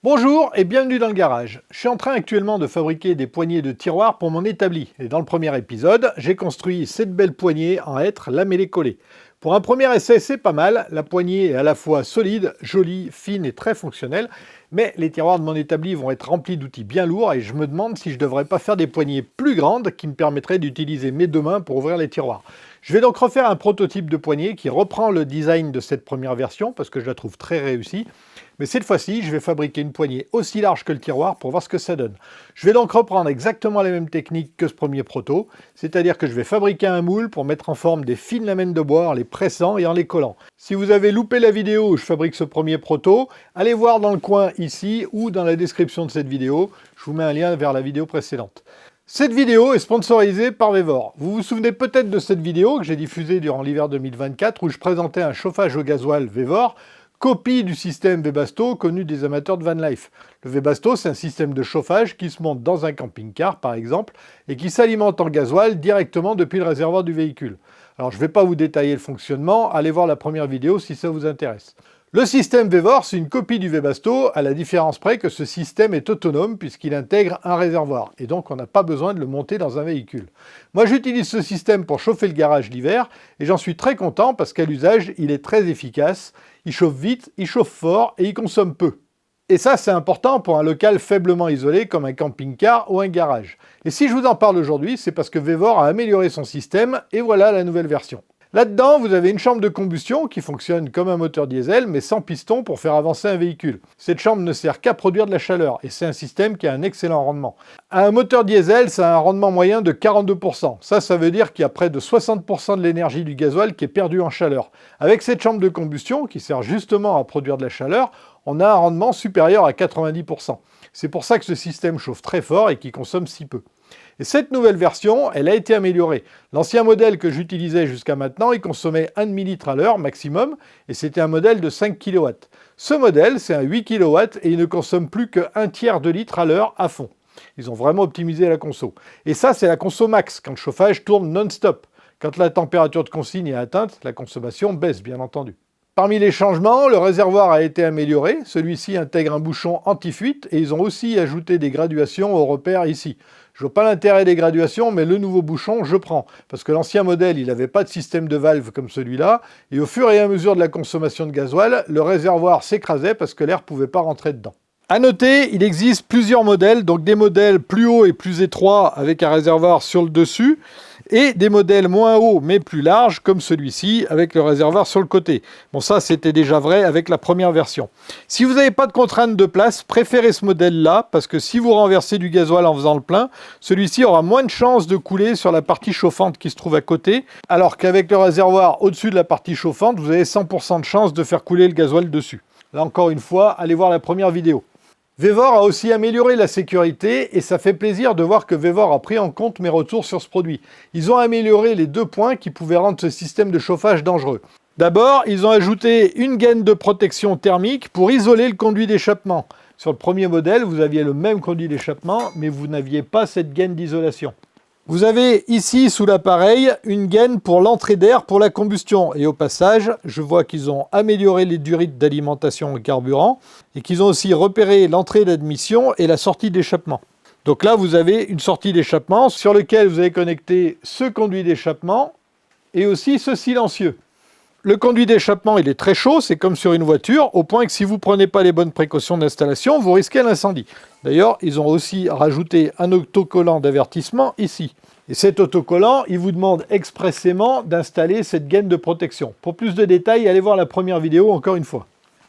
Bonjour et bienvenue dans le garage. Je suis en train actuellement de fabriquer des poignées de tiroirs pour mon établi. Et dans le premier épisode, j'ai construit cette belle poignée en hêtre lamellé-collé. Pour un premier essai, c'est pas mal. La poignée est à la fois solide, jolie, fine et très fonctionnelle. Mais les tiroirs de mon établi vont être remplis d'outils bien lourds et je me demande si je ne devrais pas faire des poignées plus grandes qui me permettraient d'utiliser mes deux mains pour ouvrir les tiroirs. Je vais donc refaire un prototype de poignée qui reprend le design de cette première version parce que je la trouve très réussie. Mais cette fois-ci, je vais fabriquer une poignée aussi large que le tiroir pour voir ce que ça donne. Je vais donc reprendre exactement les mêmes techniques que ce premier proto, c'est-à-dire que je vais fabriquer un moule pour mettre en forme des fines lamelles de bois en les pressant et en les collant. Si vous avez loupé la vidéo où je fabrique ce premier proto, allez voir dans le coin ici ou dans la description de cette vidéo, je vous mets un lien vers la vidéo précédente. Cette vidéo est sponsorisée par Vevor. Vous vous souvenez peut-être de cette vidéo que j'ai diffusée durant l'hiver 2024 où je présentais un chauffage au gasoil Vevor, copie du système Webasto connu des amateurs de van life. Le Webasto, c'est un système de chauffage qui se monte dans un camping-car, par exemple, et qui s'alimente en gasoil directement depuis le réservoir du véhicule. Alors, je ne vais pas vous détailler le fonctionnement, allez voir la première vidéo si ça vous intéresse. Le système Vevor, c'est une copie du Webasto, à la différence près que ce système est autonome puisqu'il intègre un réservoir, et donc on n'a pas besoin de le monter dans un véhicule. Moi j'utilise ce système pour chauffer le garage l'hiver, et j'en suis très content parce qu'à l'usage, il est très efficace, il chauffe vite, il chauffe fort, et il consomme peu. Et ça c'est important pour un local faiblement isolé comme un camping-car ou un garage. Et si je vous en parle aujourd'hui, c'est parce que Vevor a amélioré son système, et voilà la nouvelle version. Là-dedans, vous avez une chambre de combustion qui fonctionne comme un moteur diesel, mais sans piston pour faire avancer un véhicule. Cette chambre ne sert qu'à produire de la chaleur, et c'est un système qui a un excellent rendement. Un moteur diesel, ça a un rendement moyen de 42%. Ça veut dire qu'il y a près de 60% de l'énergie du gasoil qui est perdue en chaleur. Avec cette chambre de combustion, qui sert justement à produire de la chaleur, on a un rendement supérieur à 90%. C'est pour ça que ce système chauffe très fort et qui consomme si peu. Et cette nouvelle version, elle a été améliorée. L'ancien modèle que j'utilisais jusqu'à maintenant, il consommait 1,5 litre à l'heure maximum, et c'était un modèle de 5 kW. Ce modèle, c'est un 8 kW, et il ne consomme plus que 1/3 de litre à l'heure à fond. Ils ont vraiment optimisé la conso. Et ça, c'est la conso max, quand le chauffage tourne non-stop. Quand la température de consigne est atteinte, la consommation baisse, bien entendu. Parmi les changements, le réservoir a été amélioré. Celui-ci intègre un bouchon anti-fuite et ils ont aussi ajouté des graduations au repère ici. Je vois pas l'intérêt des graduations, mais le nouveau bouchon, je prends. Parce que l'ancien modèle, il n'avait pas de système de valve comme celui-là. Et au fur et à mesure de la consommation de gasoil, le réservoir s'écrasait parce que l'air ne pouvait pas rentrer dedans. A noter, il existe plusieurs modèles, donc des modèles plus hauts et plus étroits avec un réservoir sur le dessus, et des modèles moins hauts mais plus larges, comme celui-ci, avec le réservoir sur le côté. Bon, ça, c'était déjà vrai avec la première version. Si vous n'avez pas de contrainte de place, préférez ce modèle-là, parce que si vous renversez du gasoil en faisant le plein, celui-ci aura moins de chances de couler sur la partie chauffante qui se trouve à côté, alors qu'avec le réservoir au-dessus de la partie chauffante, vous avez 100% de chances de faire couler le gasoil dessus. Là, encore une fois, allez voir la première vidéo. Vevor a aussi amélioré la sécurité et ça fait plaisir de voir que Vevor a pris en compte mes retours sur ce produit. Ils ont amélioré les deux points qui pouvaient rendre ce système de chauffage dangereux. D'abord, ils ont ajouté une gaine de protection thermique pour isoler le conduit d'échappement. Sur le premier modèle, vous aviez le même conduit d'échappement, mais vous n'aviez pas cette gaine d'isolation. Vous avez ici, sous l'appareil, une gaine pour l'entrée d'air pour la combustion. Et au passage, je vois qu'ils ont amélioré les durites d'alimentation au carburant et qu'ils ont aussi repéré l'entrée d'admission et la sortie d'échappement. Donc là, vous avez une sortie d'échappement sur laquelle vous avez connecté ce conduit d'échappement et aussi ce silencieux. Le conduit d'échappement, il est très chaud, c'est comme sur une voiture, au point que si vous ne prenez pas les bonnes précautions d'installation, vous risquez l'incendie. D'ailleurs, ils ont aussi rajouté un autocollant d'avertissement ici. Et cet autocollant, il vous demande expressément d'installer cette gaine de protection. Pour plus de détails, allez voir la première vidéo encore une fois.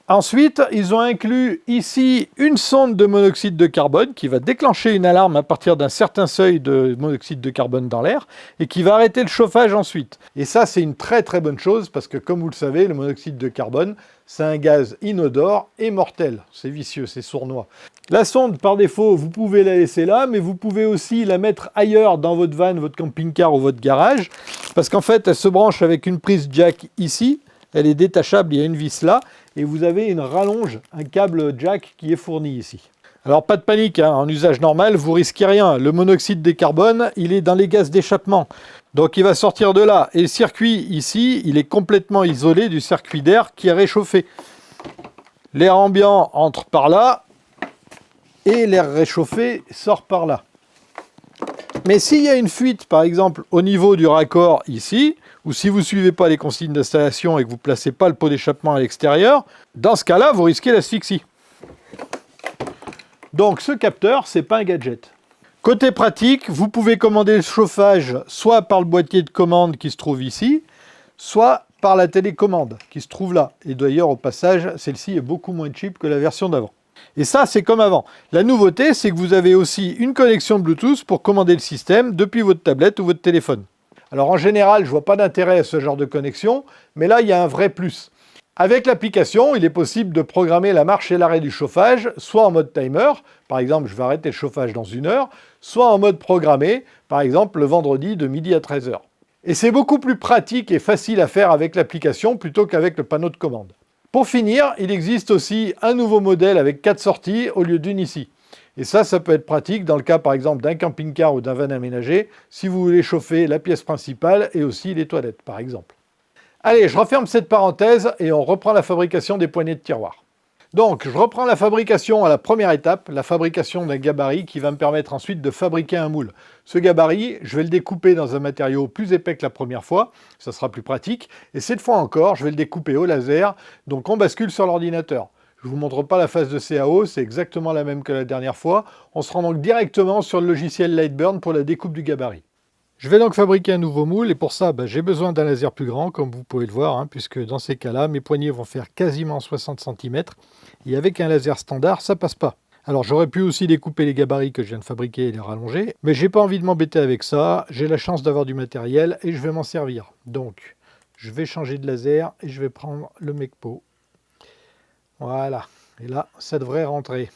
Ensuite, ils ont inclus ici une sonde de monoxyde de carbone qui va déclencher une alarme à partir d'un certain seuil de monoxyde de carbone dans l'air et qui va arrêter le chauffage ensuite. Et ça, c'est une très très bonne chose parce que comme vous le savez, le monoxyde de carbone, c'est un gaz inodore et mortel. C'est vicieux, c'est sournois. La sonde, par défaut, vous pouvez la laisser là, mais vous pouvez aussi la mettre ailleurs dans votre van, votre camping-car ou votre garage parce qu'en fait, elle se branche avec une prise jack ici. Elle est détachable, il y a une vis là, et vous avez une rallonge, un câble jack qui est fourni ici. Alors pas de panique, hein, en usage normal, vous risquez rien. Le monoxyde de carbone, il est dans les gaz d'échappement. Donc il va sortir de là. Et le circuit ici, il est complètement isolé du circuit d'air qui est réchauffé. L'air ambiant entre par là, et l'air réchauffé sort par là. Mais s'il y a une fuite, par exemple, au niveau du raccord ici, ou si vous ne suivez pas les consignes d'installation et que vous ne placez pas le pot d'échappement à l'extérieur, dans ce cas-là, vous risquez l'asphyxie. Donc ce capteur, ce n'est pas un gadget. Côté pratique, vous pouvez commander le chauffage soit par le boîtier de commande qui se trouve ici, soit par la télécommande qui se trouve là. Et d'ailleurs, au passage, celle-ci est beaucoup moins cheap que la version d'avant. Et ça, c'est comme avant. La nouveauté, c'est que vous avez aussi une connexion Bluetooth pour commander le système depuis votre tablette ou votre téléphone. Alors en général, je ne vois pas d'intérêt à ce genre de connexion, mais là, il y a un vrai plus. Avec l'application, il est possible de programmer la marche et l'arrêt du chauffage, soit en mode timer, par exemple, je vais arrêter le chauffage dans 1 heure, soit en mode programmé, par exemple, le vendredi de midi à 13 h. Et c'est beaucoup plus pratique et facile à faire avec l'application plutôt qu'avec le panneau de commande. Pour finir, il existe aussi un nouveau modèle avec 4 sorties au lieu d'une ici. Et ça peut être pratique dans le cas par exemple d'un camping-car ou d'un van aménagé, si vous voulez chauffer la pièce principale et aussi les toilettes par exemple. Allez, je referme cette parenthèse et on reprend la fabrication des poignées de tiroir. Donc, je reprends la fabrication à la première étape, la fabrication d'un gabarit qui va me permettre ensuite de fabriquer un moule. Ce gabarit, je vais le découper dans un matériau plus épais que la première fois, ça sera plus pratique. Et cette fois encore, je vais le découper au laser, donc on bascule sur l'ordinateur. Je ne vous montre pas la phase de CAO, c'est exactement la même que la dernière fois. On se rend donc directement sur le logiciel Lightburn pour la découpe du gabarit. Je vais donc fabriquer un nouveau moule et pour ça, j'ai besoin d'un laser plus grand, comme vous pouvez le voir, puisque dans ces cas-là, mes poignées vont faire quasiment 60 cm et avec un laser standard, ça passe pas. Alors j'aurais pu aussi découper les gabarits que je viens de fabriquer et les rallonger, mais j'ai pas envie de m'embêter avec ça, j'ai la chance d'avoir du matériel et je vais m'en servir. Donc, je vais changer de laser et je vais prendre le Mecpo. Voilà, et là, ça devrait rentrer.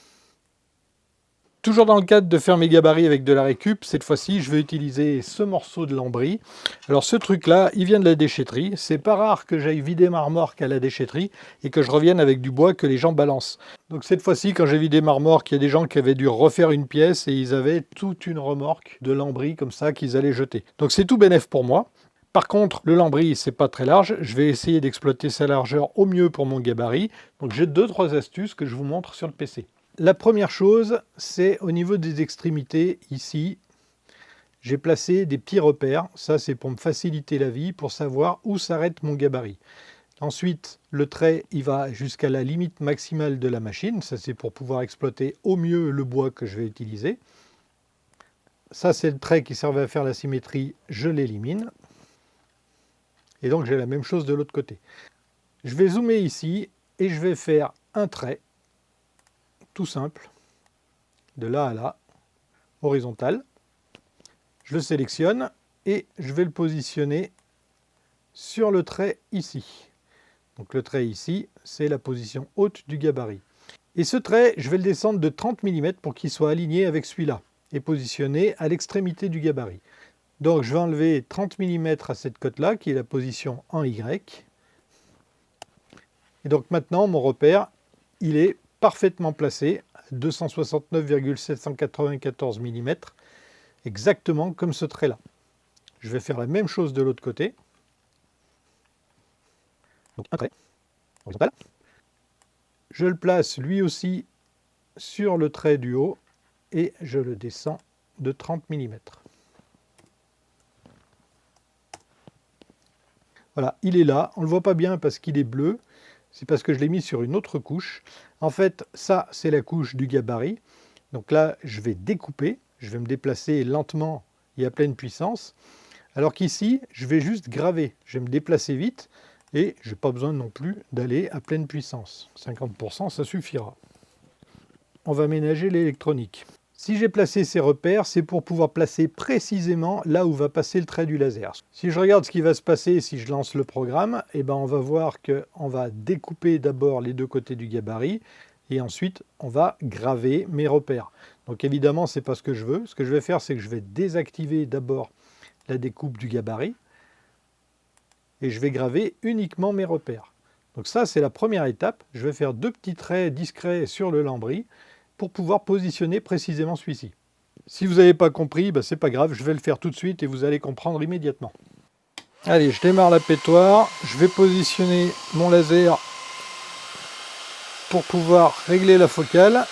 Toujours dans le cadre de faire mes gabarits avec de la récup, cette fois-ci, je vais utiliser ce morceau de lambris. Alors ce truc-là, il vient de la déchetterie. C'est pas rare que j'aille vider ma remorque à la déchetterie et que je revienne avec du bois que les gens balancent. Donc cette fois-ci, quand j'ai vidé ma remorque, il y a des gens qui avaient dû refaire une pièce et ils avaient toute une remorque de lambris comme ça qu'ils allaient jeter. Donc c'est tout bénef pour moi. Par contre, le lambris, c'est pas très large. Je vais essayer d'exploiter sa largeur au mieux pour mon gabarit. Donc j'ai 2-3 astuces que je vous montre sur le PC. La première chose, c'est au niveau des extrémités, ici, j'ai placé des petits repères. Ça, c'est pour me faciliter la vie, pour savoir où s'arrête mon gabarit. Ensuite, le trait, il va jusqu'à la limite maximale de la machine. Ça, c'est pour pouvoir exploiter au mieux le bois que je vais utiliser. Ça, c'est le trait qui servait à faire la symétrie, je l'élimine. Et donc, j'ai la même chose de l'autre côté. Je vais zoomer ici et je vais faire un trait tout simple, de là à là, horizontal. Je le sélectionne et je vais le positionner sur le trait ici. Donc le trait ici, c'est la position haute du gabarit. Et ce trait, je vais le descendre de 30 mm pour qu'il soit aligné avec celui-là et positionné à l'extrémité du gabarit. Donc je vais enlever 30 mm à cette cote-là, qui est la position en Y. Et donc maintenant, mon repère, il est parfaitement placé à 269,794 mm, exactement comme ce trait-là. Je vais faire la même chose de l'autre côté. Donc un trait horizontal. Je le place lui aussi sur le trait du haut et je le descends de 30 mm. Voilà, il est là. On ne le voit pas bien parce qu'il est bleu. C'est parce que je l'ai mis sur une autre couche. En fait, ça, c'est la couche du gabarit. Donc là, je vais découper. Je vais me déplacer lentement et à pleine puissance. Alors qu'ici, je vais juste graver. Je vais me déplacer vite et je n'ai pas besoin non plus d'aller à pleine puissance. 50%, ça suffira. On va ménager l'électronique. Si j'ai placé ces repères, c'est pour pouvoir placer précisément là où va passer le trait du laser. Si je regarde ce qui va se passer si je lance le programme, on va voir qu'on va découper d'abord les deux côtés du gabarit et ensuite on va graver mes repères. Donc évidemment, ce n'est pas ce que je veux. Ce que je vais faire, c'est que je vais désactiver d'abord la découpe du gabarit et je vais graver uniquement mes repères. Donc ça, c'est la première étape. Je vais faire 2 petits traits discrets sur le lambris pour pouvoir positionner précisément celui-ci. Si vous n'avez pas compris, c'est pas grave, je vais le faire tout de suite et vous allez comprendre immédiatement. Allez, je démarre la pétoire, je vais positionner mon laser pour pouvoir régler la focale.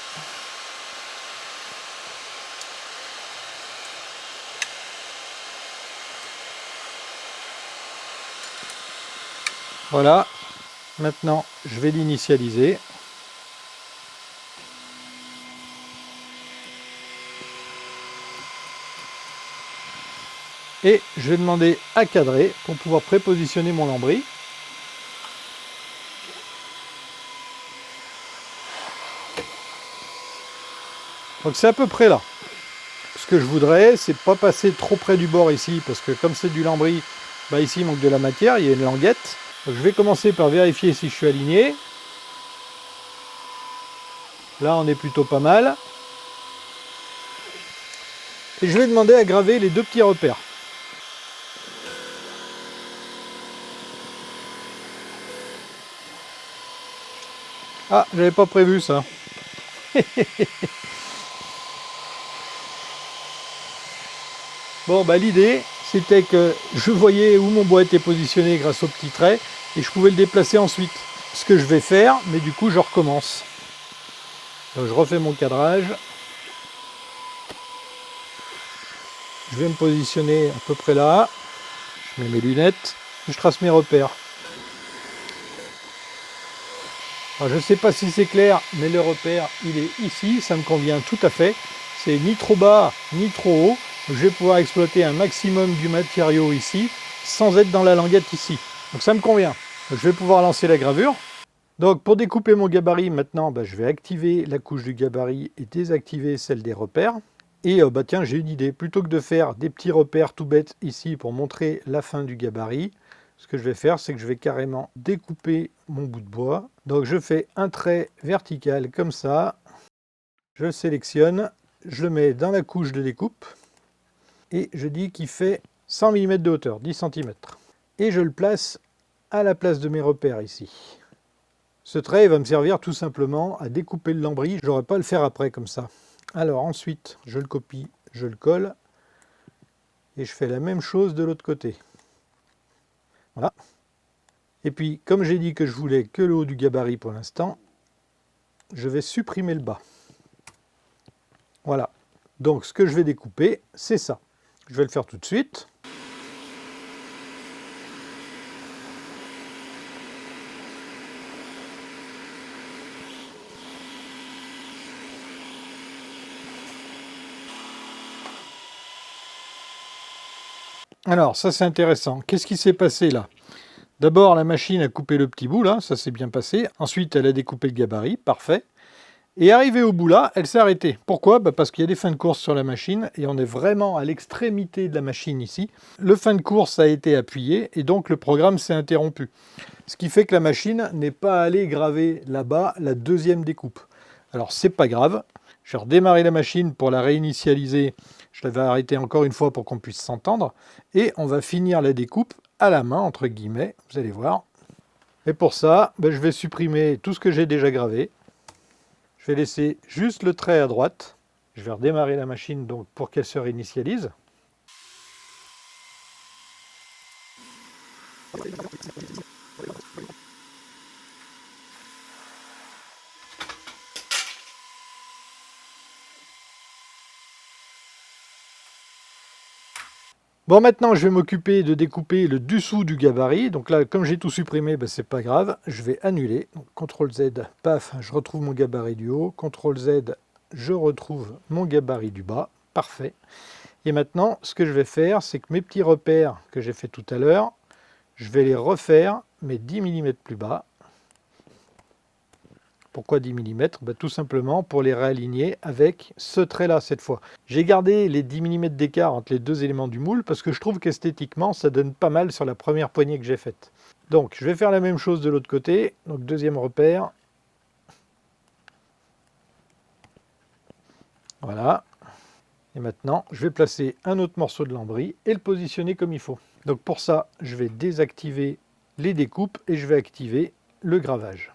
Voilà, maintenant je vais l'initialiser. Et je vais demander à cadrer pour pouvoir prépositionner mon lambris. Donc c'est à peu près là. Ce que je voudrais, c'est pas passer trop près du bord ici, parce que comme c'est du lambris, bah ici il manque de la matière, il y a une languette. Donc je vais commencer par vérifier si je suis aligné. Là on est plutôt pas mal. Et je vais demander à graver les deux petits repères. Ah, j'avais pas prévu ça. Bon, bah l'idée, c'était que je voyais où mon bois était positionné grâce au petit trait et je pouvais le déplacer ensuite. Ce que je vais faire, mais du coup, je recommence. Donc, je refais mon cadrage. Je vais me positionner à peu près là. Je mets mes lunettes. Je trace mes repères. Alors, je ne sais pas si c'est clair, mais le repère, il est ici. Ça me convient tout à fait. C'est ni trop bas, ni trop haut. Je vais pouvoir exploiter un maximum du matériau ici, sans être dans la languette ici. Donc ça me convient. Donc, je vais pouvoir lancer la gravure. Donc pour découper mon gabarit, maintenant, je vais activer la couche du gabarit et désactiver celle des repères. Et tiens, j'ai une idée. Plutôt que de faire des petits repères tout bêtes ici pour montrer la fin du gabarit, ce que je vais faire, c'est que je vais carrément découper mon bout de bois. Donc je fais un trait vertical comme ça. Je le sélectionne, je le mets dans la couche de découpe. Et je dis qu'il fait 100 mm de hauteur, 10 cm. Et je le place à la place de mes repères ici. Ce trait va me servir tout simplement à découper le lambris. Je n'aurai pas à le faire après comme ça. Alors ensuite, je le copie, je le colle. Et je fais la même chose de l'autre côté. Voilà. Et puis, comme j'ai dit que je voulais que le haut du gabarit pour l'instant, je vais supprimer le bas. Voilà. Donc ce que je vais découper, c'est ça. Je vais le faire tout de suite. Alors, ça c'est intéressant. Qu'est-ce qui s'est passé là? D'abord, la machine a coupé le petit bout là, ça s'est bien passé. Ensuite, elle a découpé le gabarit, parfait. Et arrivé au bout là, elle s'est arrêtée. Pourquoi? Parce qu'il y a des fins de course sur la machine et on est vraiment à l'extrémité de la machine ici. Le fin de course a été appuyé et donc le programme s'est interrompu. Ce qui fait que la machine n'est pas allée graver là-bas la deuxième découpe. Alors c'est pas grave, je vais redémarrer la machine pour la réinitialiser. Je l'avais arrêtée encore une fois pour qu'on puisse s'entendre. Et on va finir la découpe à la main, entre guillemets, vous allez voir. Et pour ça, je vais supprimer tout ce que j'ai déjà gravé. Je vais laisser juste le trait à droite. Je vais redémarrer la machine donc pour qu'elle se réinitialise. Bon, maintenant je vais m'occuper de découper le dessous du gabarit. Donc là, comme j'ai tout supprimé, c'est pas grave. Je vais annuler. Donc, CTRL Z, paf, je retrouve mon gabarit du haut. CTRL Z, je retrouve mon gabarit du bas. Parfait. Et maintenant, ce que je vais faire, c'est que mes petits repères que j'ai fait tout à l'heure, je vais les refaire, mais 10 mm plus bas. Pourquoi 10 mm? Tout simplement pour les réaligner avec ce trait-là cette fois. J'ai gardé les 10 mm d'écart entre les deux éléments du moule parce que je trouve qu'esthétiquement, ça donne pas mal sur la première poignée que j'ai faite. Donc, je vais faire la même chose de l'autre côté. Donc, deuxième repère. Voilà. Et maintenant, je vais placer un autre morceau de lambris et le positionner comme il faut. Donc pour ça, je vais désactiver les découpes et je vais activer le gravage.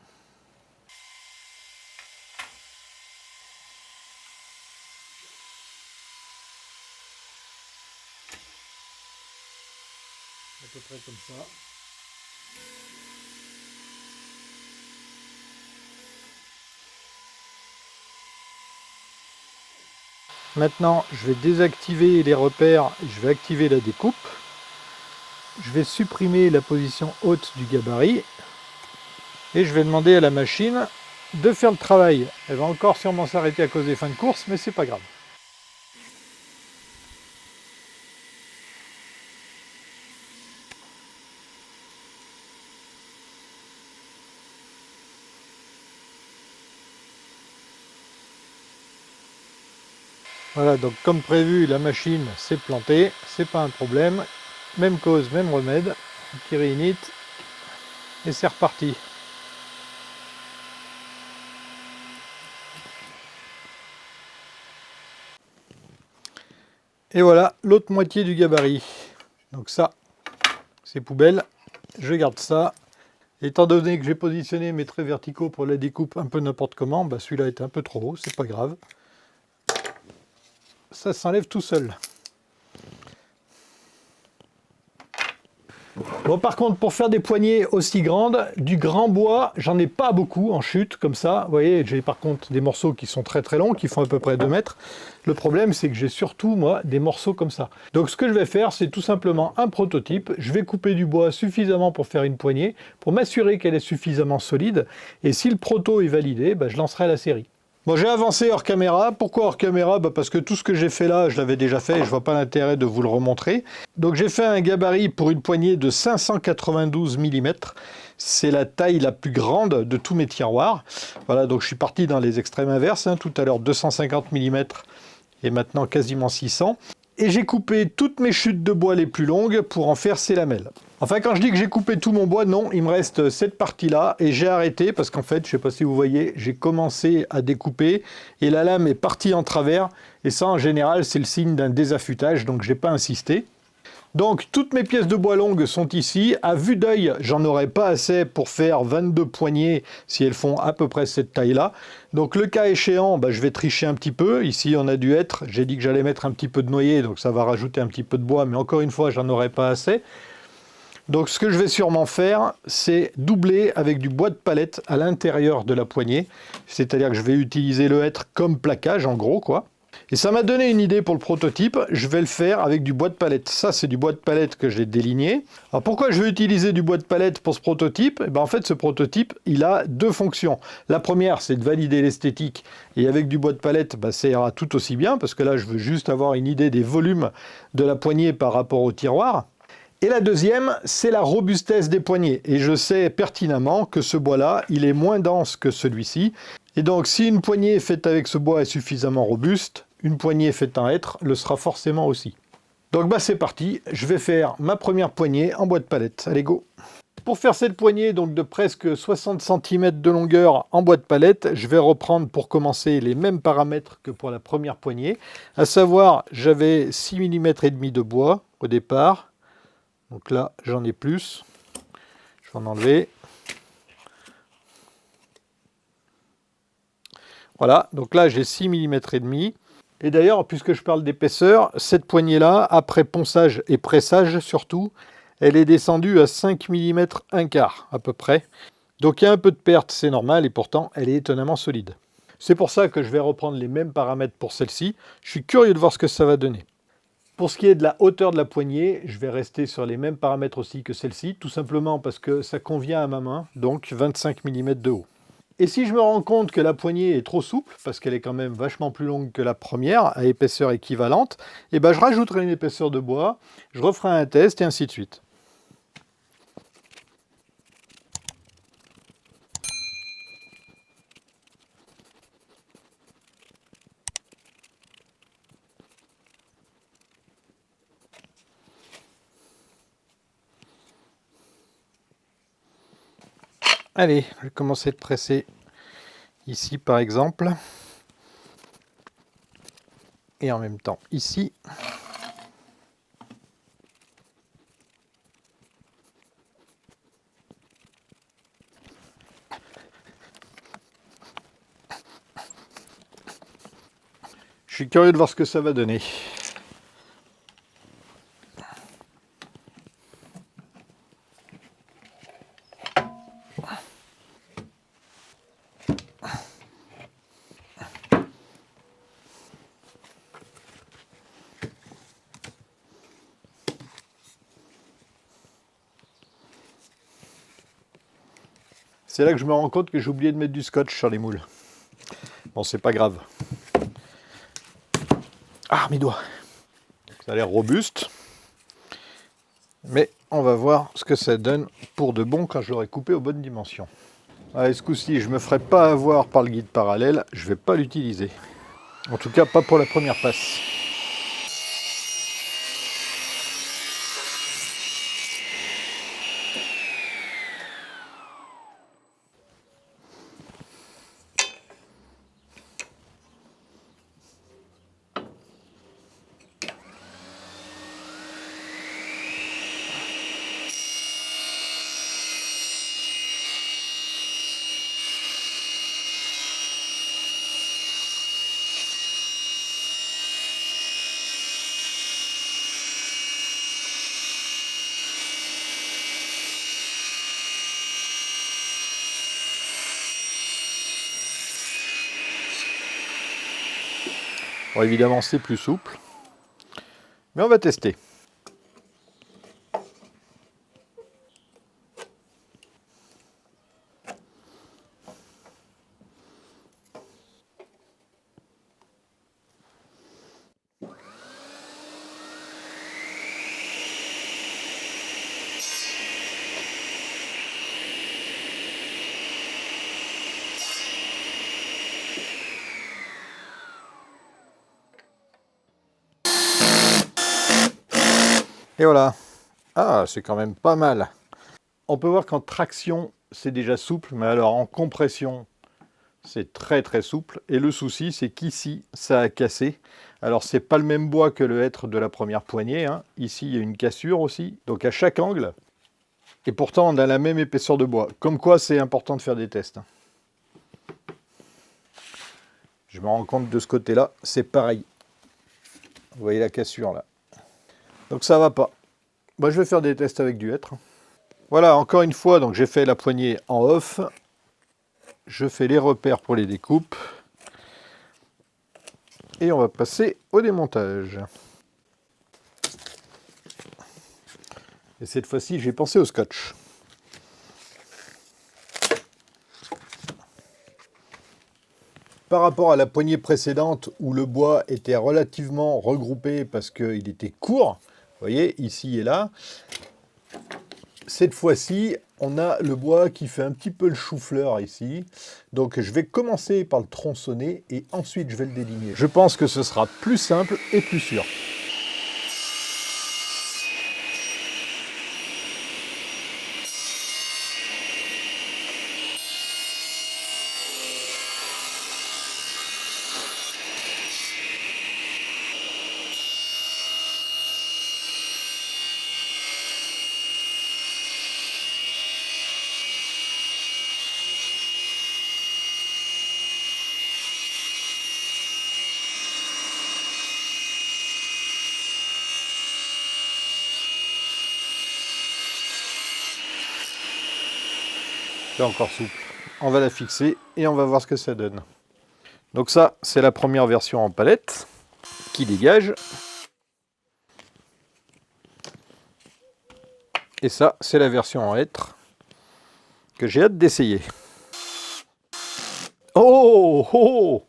À peu près comme ça. Maintenant, je vais désactiver les repères et je vais activer la découpe. je vais supprimer la position haute du gabarit et je vais demander à la machine de faire le travail. Elle va encore sûrement s'arrêter à cause des fins de course, mais c'est pas grave. Voilà, donc comme prévu, la machine s'est plantée, c'est pas un problème. Même cause, même remède. Petit réinit et c'est reparti. Et voilà l'autre moitié du gabarit. Donc ça, c'est poubelle. Je garde ça. Étant donné que j'ai positionné mes traits verticaux pour la découpe un peu n'importe comment, bah celui-là est un peu trop haut, c'est pas grave. Ça s'enlève tout seul. Bon, par contre, pour faire des poignées aussi grandes, du grand bois, j'en ai pas beaucoup en chute, comme ça. Vous voyez, j'ai par contre des morceaux qui sont très très longs, qui font à peu près 2 mètres. Le problème, c'est que j'ai surtout, moi, des morceaux comme ça. Donc, ce que je vais faire, c'est tout simplement un prototype. Je vais couper du bois suffisamment pour faire une poignée, pour m'assurer qu'elle est suffisamment solide. Et si le proto est validé, bah, je lancerai la série. Bon, j'ai avancé hors caméra. Pourquoi hors caméra? Parce que tout ce que j'ai fait là, je l'avais déjà fait et je vois pas l'intérêt de vous le remontrer. Donc j'ai fait un gabarit pour une poignée de 592 mm. C'est la taille la plus grande de tous mes tiroirs. Voilà, donc je suis parti dans les extrêmes inverses. Tout à l'heure 250 mm et maintenant quasiment 600. Et j'ai coupé toutes mes chutes de bois les plus longues pour en faire ces lamelles. Enfin, quand je dis que j'ai coupé tout mon bois, non, il me reste cette partie-là et j'ai arrêté parce qu'en fait, je ne sais pas si vous voyez, j'ai commencé à découper et la lame est partie en travers et ça, en général, c'est le signe d'un désaffûtage, donc je n'ai pas insisté. Donc, toutes mes pièces de bois longues sont ici. À vue d'œil, j'en aurai pas assez pour faire 22 poignées si elles font à peu près cette taille-là. Donc, le cas échéant, je vais tricher un petit peu. Ici, on a dû être, j'ai dit que j'allais mettre un petit peu de noyer, donc ça va rajouter un petit peu de bois, mais encore une fois, j'en aurai pas assez. Donc, ce que je vais sûrement faire, c'est doubler avec du bois de palette à l'intérieur de la poignée. C'est-à-dire que je vais utiliser le hêtre comme plaquage, en gros, quoi. Et ça m'a donné une idée pour le prototype, je vais le faire avec du bois de palette. Ça, c'est du bois de palette que j'ai déligné. Alors pourquoi je vais utiliser du bois de palette pour ce prototype? En fait, ce prototype, il a deux fonctions. La première, c'est de valider l'esthétique. Et avec du bois de palette, ça ira tout aussi bien, parce que là, je veux juste avoir une idée des volumes de la poignée par rapport au tiroir. Et la deuxième, c'est la robustesse des poignées. Et je sais pertinemment que ce bois-là, il est moins dense que celui-ci. Et donc, si une poignée faite avec ce bois est suffisamment robuste, une poignée faite en hêtre le sera forcément aussi. Donc c'est parti, je vais faire ma première poignée en bois de palette. Allez, go! Pour faire cette poignée donc de presque 60 cm de longueur en bois de palette, je vais reprendre pour commencer les mêmes paramètres que pour la première poignée. À savoir, j'avais 6 mm et demi de bois au départ. Donc là, j'en ai plus. Je vais en enlever. Voilà, donc là j'ai 6 mm et demi. Et d'ailleurs, puisque je parle d'épaisseur, cette poignée-là, après ponçage et pressage surtout, elle est descendue à 5 mm un quart à peu près. Donc il y a un peu de perte, c'est normal, et pourtant elle est étonnamment solide. C'est pour ça que je vais reprendre les mêmes paramètres pour celle-ci. Je suis curieux de voir ce que ça va donner. Pour ce qui est de la hauteur de la poignée, je vais rester sur les mêmes paramètres aussi que celle-ci, tout simplement parce que ça convient à ma main, donc 25 mm de haut. Et si je me rends compte que la poignée est trop souple, parce qu'elle est quand même vachement plus longue que la première, à épaisseur équivalente, je rajouterai une épaisseur de bois, je referai un test et ainsi de suite. Allez, je vais commencer de presser ici par exemple. Et en même temps ici. Je suis curieux de voir ce que ça va donner. C'est là que je me rends compte que j'ai oublié de mettre du scotch sur les moules. Bon, c'est pas grave. Ah, mes doigts. Ça a l'air robuste. Mais on va voir ce que ça donne pour de bon quand je l'aurai coupé aux bonnes dimensions. Allez, ce coup-ci, je ne me ferai pas avoir par le guide parallèle. Je ne vais pas l'utiliser. En tout cas, pas pour la première passe. Bon, évidemment, c'est plus souple. Mais on va tester. Et voilà. Ah, c'est quand même pas mal. On peut voir qu'en traction, c'est déjà souple, mais alors en compression, c'est très très souple. Et le souci, c'est qu'ici, ça a cassé. Alors, c'est pas le même bois que le hêtre de la première poignée, hein. Ici, il y a une cassure aussi. Donc, à chaque angle. Et pourtant, on a la même épaisseur de bois. Comme quoi, c'est important de faire des tests. Je me rends compte de ce côté-là, c'est pareil. Vous voyez la cassure, là. Donc, ça va pas. Moi, je vais faire des tests avec du hêtre. Voilà, encore une fois, donc j'ai fait la poignée en off. Je fais les repères pour les découpes. Et on va passer au démontage. Et cette fois-ci, j'ai pensé au scotch. Par rapport à la poignée précédente où le bois était relativement regroupé parce qu'il était court, vous voyez, ici et là, cette fois-ci, on a le bois qui fait un petit peu le chou-fleur ici. Donc je vais commencer par le tronçonner et ensuite je vais le déligner. Je pense que ce sera plus simple et plus sûr. C'est encore souple. On va la fixer et on va voir ce que ça donne. Donc ça, c'est la première version en palette qui dégage. Et ça, c'est la version en hêtre que j'ai hâte d'essayer. Oh, oh, oh,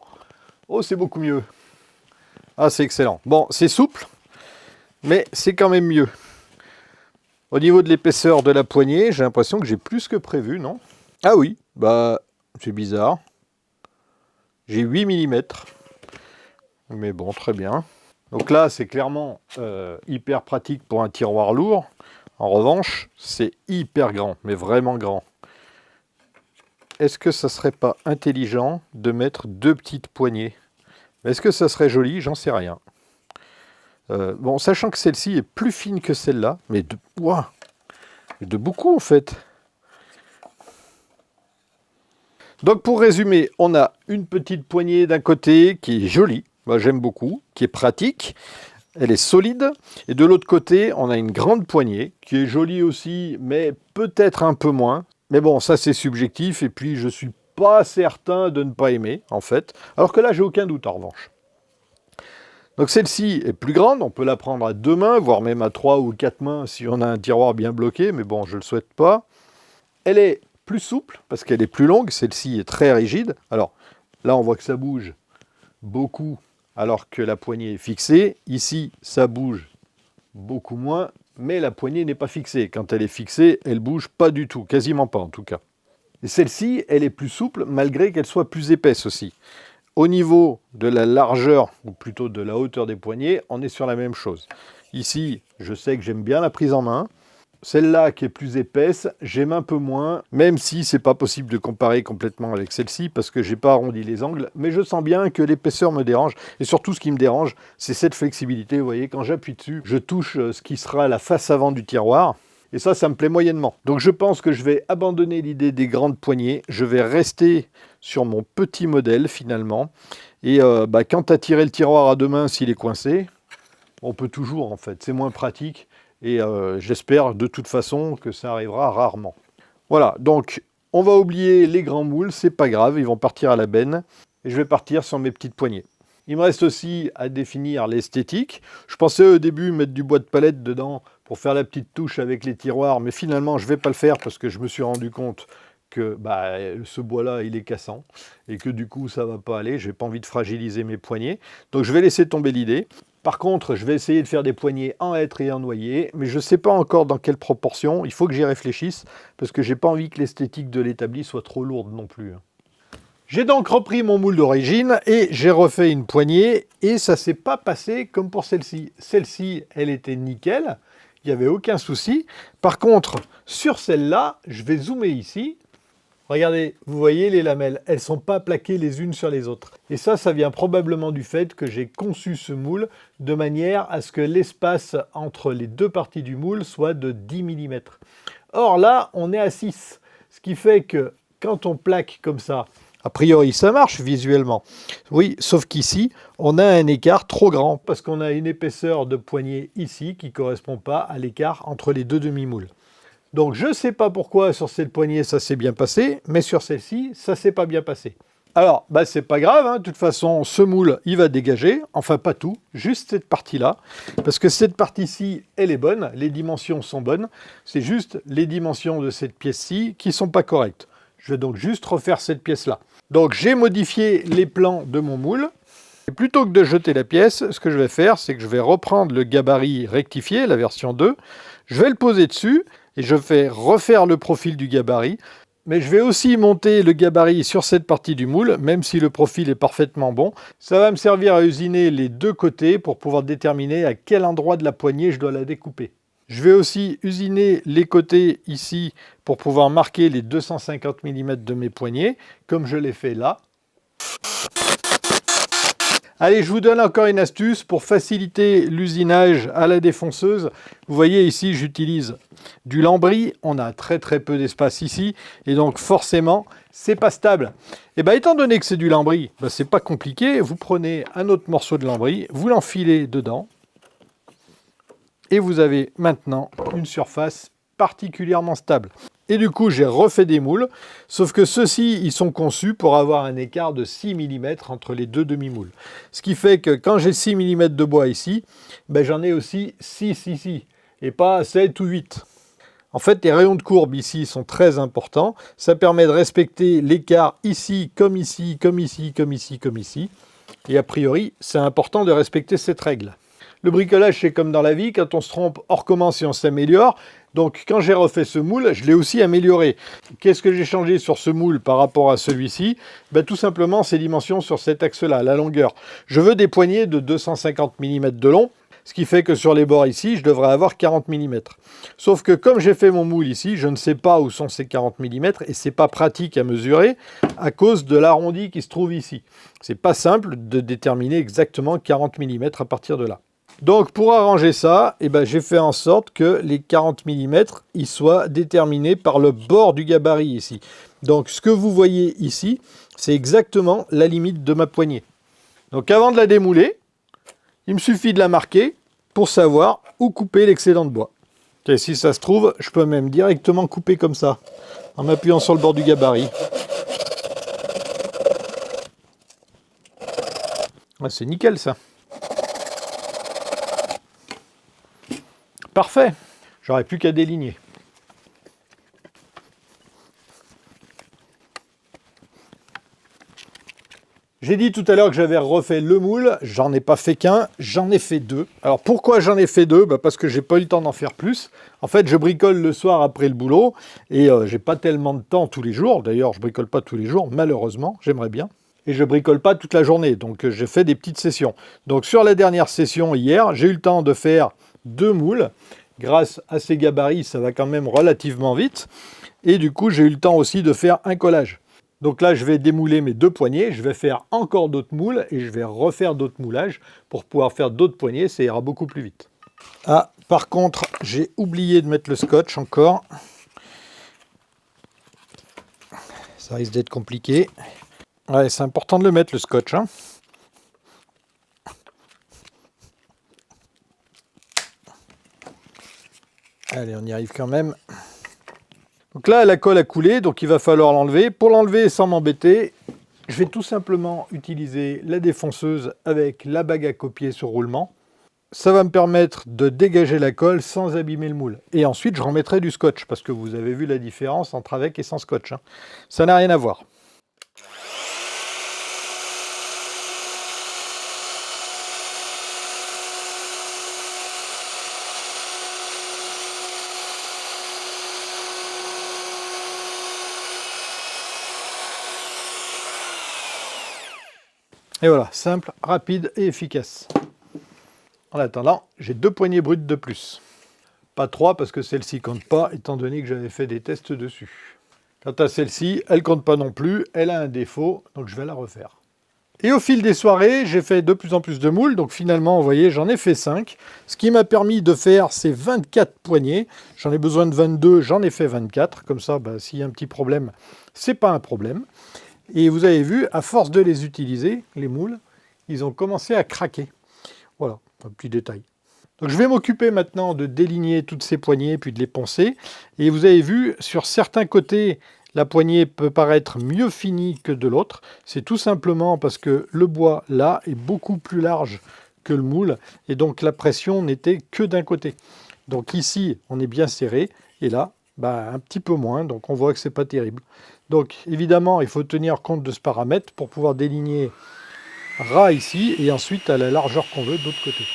oh, c'est beaucoup mieux. Ah, c'est excellent. Bon, c'est souple, mais c'est quand même mieux. Au niveau de l'épaisseur de la poignée, j'ai l'impression que j'ai plus que prévu, non? Ah oui, bah, c'est bizarre. J'ai 8 mm. Mais bon, très bien. Donc là, c'est clairement hyper pratique pour un tiroir lourd. En revanche, c'est hyper grand, mais vraiment grand. Est-ce que ça serait pas intelligent de mettre 2 petites poignées? Est-ce que ça serait joli? J'en sais rien. Bon, sachant que celle-ci est plus fine que celle-là, mais de beaucoup en fait. Donc pour résumer, on a une petite poignée d'un côté qui est jolie, moi j'aime beaucoup, qui est pratique, elle est solide, et de l'autre côté, on a une grande poignée qui est jolie aussi, mais peut-être un peu moins. Mais bon, ça c'est subjectif, et puis je suis pas certain de ne pas aimer, en fait. Alors que là, j'ai aucun doute en revanche. Donc celle-ci est plus grande, on peut la prendre à 2 mains, voire même à 3 ou 4 mains si on a un tiroir bien bloqué, mais bon, je ne le souhaite pas. Elle est plus souple parce qu'elle est plus longue. Celle-ci est très rigide. Alors là, on voit que ça bouge beaucoup alors que la poignée est fixée. Ici, ça bouge beaucoup moins, mais la poignée n'est pas fixée. Quand elle est fixée, elle bouge pas du tout, quasiment pas en tout cas. Et celle-ci, elle est plus souple malgré qu'elle soit plus épaisse aussi. Au niveau de la largeur, ou plutôt de la hauteur des poignets, on est sur la même chose. Ici, je sais que j'aime bien la prise en main. Celle-là qui est plus épaisse, j'aime un peu moins, même si c'est pas possible de comparer complètement avec celle-ci parce que j'ai pas arrondi les angles, mais je sens bien que l'épaisseur me dérange, et surtout ce qui me dérange, c'est cette flexibilité. Vous voyez, quand j'appuie dessus, je touche ce qui sera la face avant du tiroir, et ça me plaît moyennement. Donc je pense que je vais abandonner l'idée des grandes poignées, je vais rester sur mon petit modèle finalement, et quant à tirer le tiroir à deux mains s'il est coincé, on peut toujours en fait, c'est moins pratique. Et j'espère de toute façon que ça arrivera rarement. Voilà, donc on va oublier les grands moules, c'est pas grave, ils vont partir à la benne. Et je vais partir sur mes petites poignées. Il me reste aussi à définir l'esthétique. Je pensais au début mettre du bois de palette dedans pour faire la petite touche avec les tiroirs, mais finalement je ne vais pas le faire parce que je me suis rendu compte que ce bois-là, il est cassant et que du coup, ça ne va pas aller. Je n'ai pas envie de fragiliser mes poignets. Donc je vais laisser tomber l'idée. Par contre, je vais essayer de faire des poignées en hêtre et en noyer, mais je ne sais pas encore dans quelle proportion. Il faut que j'y réfléchisse, parce que j'ai pas envie que l'esthétique de l'établi soit trop lourde non plus. J'ai donc repris mon moule d'origine et j'ai refait une poignée, et ça ne s'est pas passé comme pour celle-ci. Celle-ci, elle était nickel, il n'y avait aucun souci. Par contre, sur celle-là, je vais zoomer ici. Regardez, vous voyez les lamelles, elles ne sont pas plaquées les unes sur les autres. Et ça vient probablement du fait que j'ai conçu ce moule de manière à ce que l'espace entre les deux parties du moule soit de 10 mm. Or là, on est à 6, ce qui fait que quand on plaque comme ça, a priori ça marche visuellement. Oui, sauf qu'ici, on a un écart trop grand parce qu'on a une épaisseur de poignée ici qui ne correspond pas à l'écart entre les deux demi-moules. Donc je ne sais pas pourquoi sur cette poignée ça s'est bien passé, mais sur celle-ci, ça ne s'est pas bien passé. Alors, c'est pas grave, hein. De toute façon, ce moule, il va dégager, enfin pas tout, juste cette partie-là, parce que cette partie-ci, elle est bonne, les dimensions sont bonnes, c'est juste les dimensions de cette pièce-ci qui ne sont pas correctes. Je vais donc juste refaire cette pièce-là. Donc j'ai modifié les plans de mon moule, et plutôt que de jeter la pièce, ce que je vais faire, c'est que je vais reprendre le gabarit rectifié, la version 2, je vais le poser dessus, et je vais refaire le profil du gabarit, mais je vais aussi monter le gabarit sur cette partie du moule, même si le profil est parfaitement bon. Ça va me servir à usiner les deux côtés pour pouvoir déterminer à quel endroit de la poignée je dois la découper. Je vais aussi usiner les côtés ici pour pouvoir marquer les 250 mm de mes poignets, comme je l'ai fait là. Allez, je vous donne encore une astuce pour faciliter l'usinage à la défonceuse. Vous voyez ici, j'utilise du lambris. On a très peu d'espace ici et donc forcément, c'est pas stable. Et étant donné que c'est du lambris, c'est pas compliqué. Vous prenez un autre morceau de lambris, vous l'enfilez dedans et vous avez maintenant une surface particulièrement stable. Et du coup, j'ai refait des moules, sauf que ceux-ci, ils sont conçus pour avoir un écart de 6 mm entre les deux demi-moules. Ce qui fait que quand j'ai 6 mm de bois ici, j'en ai aussi 6 ici, et pas 7 ou 8. En fait, les rayons de courbe ici sont très importants. Ça permet de respecter l'écart ici, comme ici, comme ici, comme ici, comme ici. Et a priori, c'est important de respecter cette règle. Le bricolage, c'est comme dans la vie, quand on se trompe, on recommence et on s'améliore. Donc quand j'ai refait ce moule, je l'ai aussi amélioré. Qu'est-ce que j'ai changé sur ce moule par rapport à celui-ci? Tout simplement ces dimensions sur cet axe-là, la longueur. Je veux des poignées de 250 mm de long, ce qui fait que sur les bords ici, je devrais avoir 40 mm. Sauf que comme j'ai fait mon moule ici, je ne sais pas où sont ces 40 mm et c'est pas pratique à mesurer à cause de l'arrondi qui se trouve ici. C'est pas simple de déterminer exactement 40 mm à partir de là. Donc pour arranger ça, j'ai fait en sorte que les 40 mm ils soient déterminés par le bord du gabarit ici. Donc ce que vous voyez ici, c'est exactement la limite de ma poignée. Donc avant de la démouler, il me suffit de la marquer pour savoir où couper l'excédent de bois. Et si ça se trouve, je peux même directement couper comme ça, en m'appuyant sur le bord du gabarit. C'est nickel ça. Parfait, j'aurais plus qu'à déligner. J'ai dit tout à l'heure que j'avais refait le moule, j'en ai pas fait qu'un, j'en ai fait deux. Alors pourquoi j'en ai fait deux? Parce que j'ai pas eu le temps d'en faire plus. En fait, je bricole le soir après le boulot et j'ai pas tellement de temps tous les jours. D'ailleurs, je bricole pas tous les jours, malheureusement, j'aimerais bien. Et je bricole pas toute la journée, donc j'ai fait des petites sessions. Donc sur la dernière session hier, j'ai eu le temps de faire deux moules. Grâce à ces gabarits, ça va quand même relativement vite. Et du coup, j'ai eu le temps aussi de faire un collage. Donc là, je vais démouler mes deux poignées, je vais faire encore d'autres moules et je vais refaire d'autres moulages pour pouvoir faire d'autres poignées, ça ira beaucoup plus vite. Ah, par contre, j'ai oublié de mettre le scotch encore. Ça risque d'être compliqué. Ouais, c'est important de le mettre, le scotch, hein. Allez, on y arrive quand même. Donc là, la colle a coulé, donc il va falloir l'enlever. Pour l'enlever sans m'embêter, je vais tout simplement utiliser la défonceuse avec la bague à copier sur roulement. Ça va me permettre de dégager la colle sans abîmer le moule. Et ensuite, je remettrai du scotch, parce que vous avez vu la différence entre avec et sans scotch, hein. Ça n'a rien à voir. Et voilà, simple, rapide et efficace. En attendant, j'ai deux poignées brutes de plus. Pas trois parce que celle-ci compte pas, étant donné que j'avais fait des tests dessus. Quant à celle-ci, elle compte pas non plus, elle a un défaut, donc je vais la refaire. Et au fil des soirées, j'ai fait de plus en plus de moules, donc finalement, vous voyez, j'en ai fait 5. Ce qui m'a permis de faire ces 24 poignées. J'en ai besoin de 22, j'en ai fait 24. Comme ça, s'il y a un petit problème, c'est pas un problème. Et vous avez vu, à force de les utiliser, les moules, ils ont commencé à craquer. Voilà, un petit détail. Donc je vais m'occuper maintenant de déligner toutes ces poignées, puis de les poncer. Et vous avez vu, sur certains côtés, la poignée peut paraître mieux finie que de l'autre. C'est tout simplement parce que le bois, là, est beaucoup plus large que le moule. Et donc la pression n'était que d'un côté. Donc ici, on est bien serré. Et là, un petit peu moins. Donc on voit que c'est pas terrible. Donc évidemment, il faut tenir compte de ce paramètre pour pouvoir déligner ras ici et ensuite à la largeur qu'on veut de l'autre côté.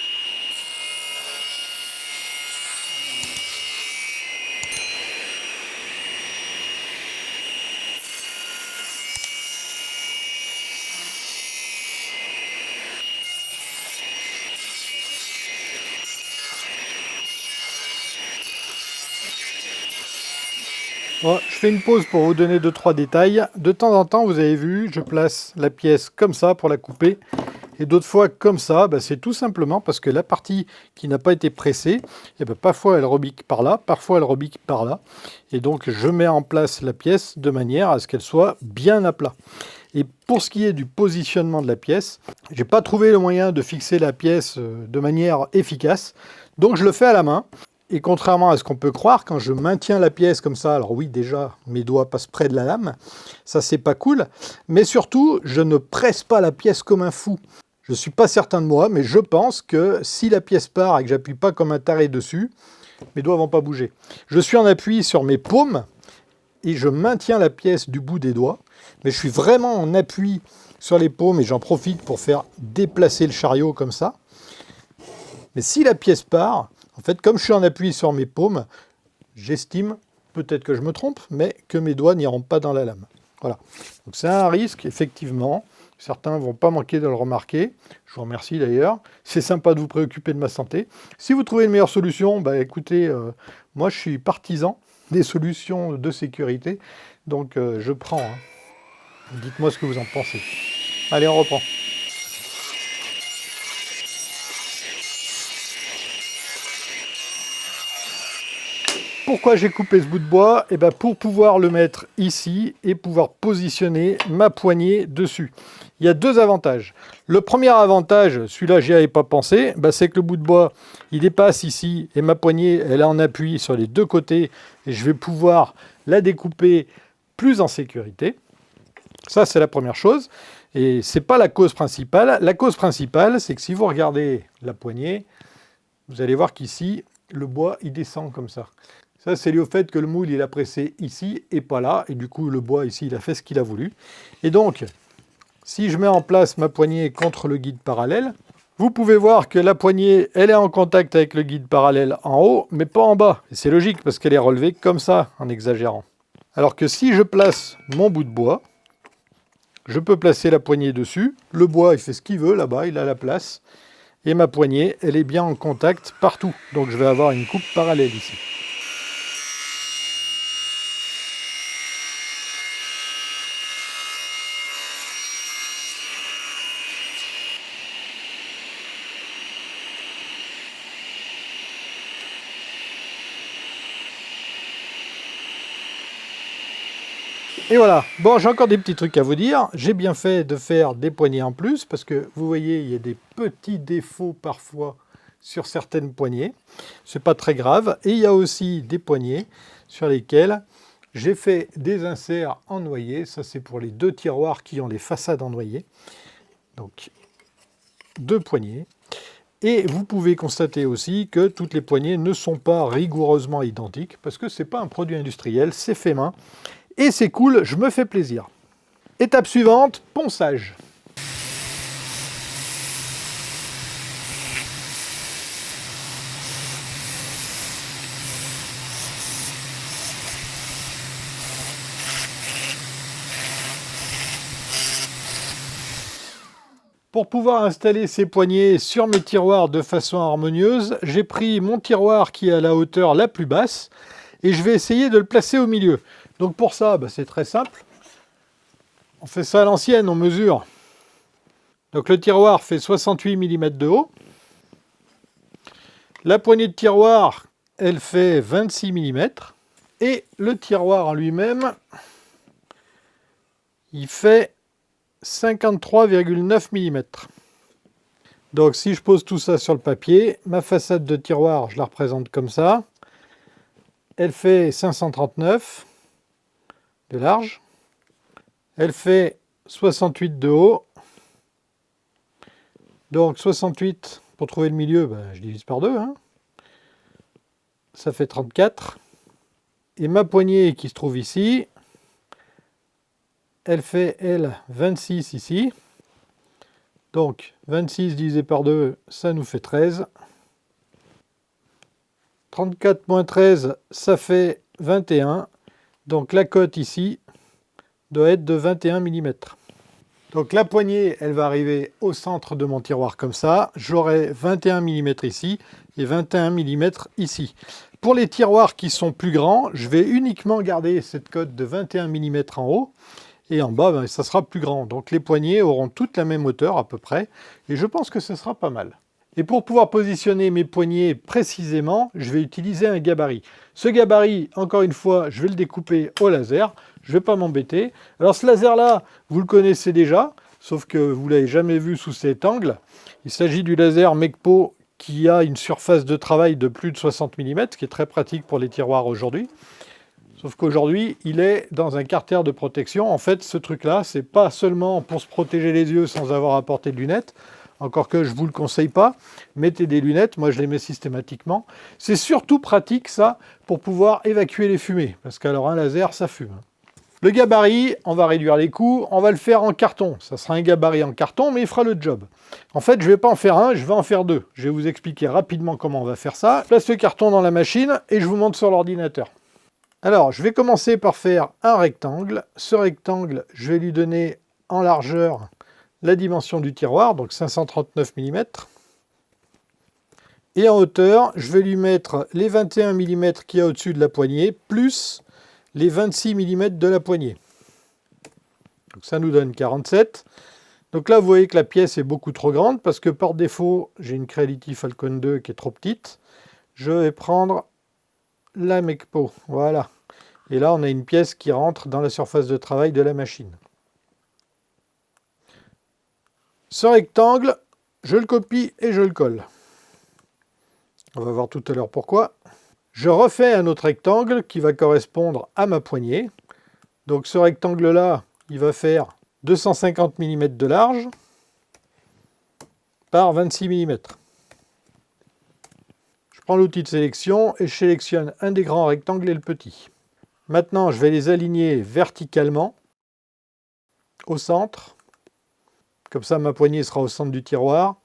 Bon, je fais une pause pour vous donner 2-3 détails. De temps en temps, vous avez vu, je place la pièce comme ça pour la couper. Et d'autres fois comme ça, c'est tout simplement parce que la partie qui n'a pas été pressée, parfois elle rebique par là, parfois elle rebique par là. Et donc je mets en place la pièce de manière à ce qu'elle soit bien à plat. Et pour ce qui est du positionnement de la pièce, j'ai pas trouvé le moyen de fixer la pièce de manière efficace. Donc je le fais à la main. Et contrairement à ce qu'on peut croire, quand je maintiens la pièce comme ça, alors oui, déjà, mes doigts passent près de la lame, ça c'est pas cool, mais surtout, je ne presse pas la pièce comme un fou. Je ne suis pas certain de moi, mais je pense que si la pièce part et que j'appuie pas comme un taré dessus, mes doigts vont pas bouger. Je suis en appui sur mes paumes et je maintiens la pièce du bout des doigts, mais je suis vraiment en appui sur les paumes et j'en profite pour faire déplacer le chariot comme ça. Mais si la pièce part, en fait, comme je suis en appui sur mes paumes, j'estime, peut-être que je me trompe, mais que mes doigts n'iront pas dans la lame. Voilà. Donc c'est un risque, effectivement. Certains ne vont pas manquer de le remarquer. Je vous remercie d'ailleurs. C'est sympa de vous préoccuper de ma santé. Si vous trouvez une meilleure solution, écoutez, moi je suis partisan des solutions de sécurité. Donc je prends, hein. Dites-moi ce que vous en pensez. Allez, on reprend. Pourquoi j'ai coupé ce bout de bois? Pour pouvoir le mettre ici et pouvoir positionner ma poignée dessus. Il y a deux avantages. Le premier avantage, celui-là j'y avais pas pensé, c'est que le bout de bois il dépasse ici et ma poignée elle est en appui sur les deux côtés et je vais pouvoir la découper plus en sécurité. Ça c'est la première chose et c'est pas la cause principale. La cause principale c'est que si vous regardez la poignée, vous allez voir qu'ici le bois il descend comme ça. Ça, c'est lié au fait que le moule, il a pressé ici et pas là. Et du coup, le bois, ici, il a fait ce qu'il a voulu. Et donc, Si je mets en place ma poignée contre le guide parallèle, vous pouvez voir que la poignée, elle est en contact avec le guide parallèle en haut, mais pas en bas. Et c'est logique parce qu'elle est relevée comme ça, en exagérant. Alors que si je place mon bout de bois, je peux placer la poignée dessus. Le bois, il fait ce qu'il veut là-bas, il a la place. Et ma poignée, elle est bien en contact partout. Donc je vais avoir une coupe parallèle ici. Et voilà, bon, j'ai encore des petits trucs à vous dire. J'ai bien fait de faire des poignées en plus, parce que vous voyez, il y a des petits défauts parfois sur certaines poignées. C'est pas très grave. Et il y a aussi des poignées sur lesquelles j'ai fait des inserts en noyer. Ça, c'est pour les 2 tiroirs qui ont les façades en noyer. Donc, 2 poignées. Et vous pouvez constater aussi que toutes les poignées ne sont pas rigoureusement identiques, parce que ce n'est pas un produit industriel, c'est fait main. Et c'est cool, je me fais plaisir. Étape suivante, ponçage. Pour pouvoir installer ces poignées sur mes tiroirs de façon harmonieuse, j'ai pris mon tiroir qui est à la hauteur la plus basse et je vais essayer de le placer au milieu. Donc pour ça, c'est très simple. On fait ça à l'ancienne, on mesure. Donc le tiroir fait 68 mm de haut. La poignée de tiroir, elle fait 26 mm. Et le tiroir en lui-même, il fait 53,9 mm. Donc si je pose tout ça sur le papier, ma façade de tiroir, je la représente comme ça. Elle fait 539 de large. Elle fait 68 de haut. Donc 68, pour trouver le milieu, je divise par 2. Ça fait 34. Et ma poignée qui se trouve ici, elle fait, elle, 26 ici. Donc 26 divisé par 2, ça nous fait 13. 34 moins 13, ça fait 21. Donc la cote ici doit être de 21 mm. Donc la poignée, elle va arriver au centre de mon tiroir comme ça. J'aurai 21 mm ici et 21 mm ici. Pour les tiroirs qui sont plus grands, je vais uniquement garder cette cote de 21 mm en haut. Et en bas, ça sera plus grand. Donc les poignées auront toutes la même hauteur à peu près. Et je pense que ce sera pas mal. Et pour pouvoir positionner mes poignées précisément, je vais utiliser un gabarit. Ce gabarit, encore une fois, je vais le découper au laser. Je ne vais pas m'embêter. Alors ce laser-là, vous le connaissez déjà, sauf que vous ne l'avez jamais vu sous cet angle. Il s'agit du laser Mekpo qui a une surface de travail de plus de 60 mm, ce qui est très pratique pour les tiroirs aujourd'hui. Sauf qu'aujourd'hui, il est dans un carter de protection. En fait, ce truc-là, c'est pas seulement pour se protéger les yeux sans avoir à porter de lunettes, encore que je ne vous le conseille pas. Mettez des lunettes, moi je les mets systématiquement. C'est surtout pratique, ça, pour pouvoir évacuer les fumées, parce qu'alors un laser, ça fume. Le gabarit, on va réduire les coûts, on va le faire en carton. Ça sera un gabarit en carton, mais il fera le job. En fait, je ne vais pas en faire un, je vais en faire 2. Je vais vous expliquer rapidement comment on va faire ça. Je place le carton dans la machine et je vous montre sur l'ordinateur. Alors, je vais commencer par faire un rectangle. Ce rectangle, je vais lui donner en largeur la dimension du tiroir, donc 539 mm. Et en hauteur, je vais lui mettre les 21 mm qu'il y a au-dessus de la poignée, plus les 26 mm de la poignée. Donc ça nous donne 47. Donc là, vous voyez que la pièce est beaucoup trop grande, parce que par défaut, j'ai une Creality Falcon 2 qui est trop petite. Je vais prendre la Mekpo, voilà. Et là, on a une pièce qui rentre dans la surface de travail de la machine. Ce rectangle, je le copie et je le colle. On va voir tout à l'heure pourquoi. Je refais un autre rectangle qui va correspondre à ma poignée. Donc ce rectangle-là, il va faire 250 mm de large par 26 mm. Je prends l'outil de sélection et je sélectionne un des grands rectangles et le petit. Maintenant, je vais les aligner verticalement au centre. Comme ça, ma poignée sera au centre du tiroir.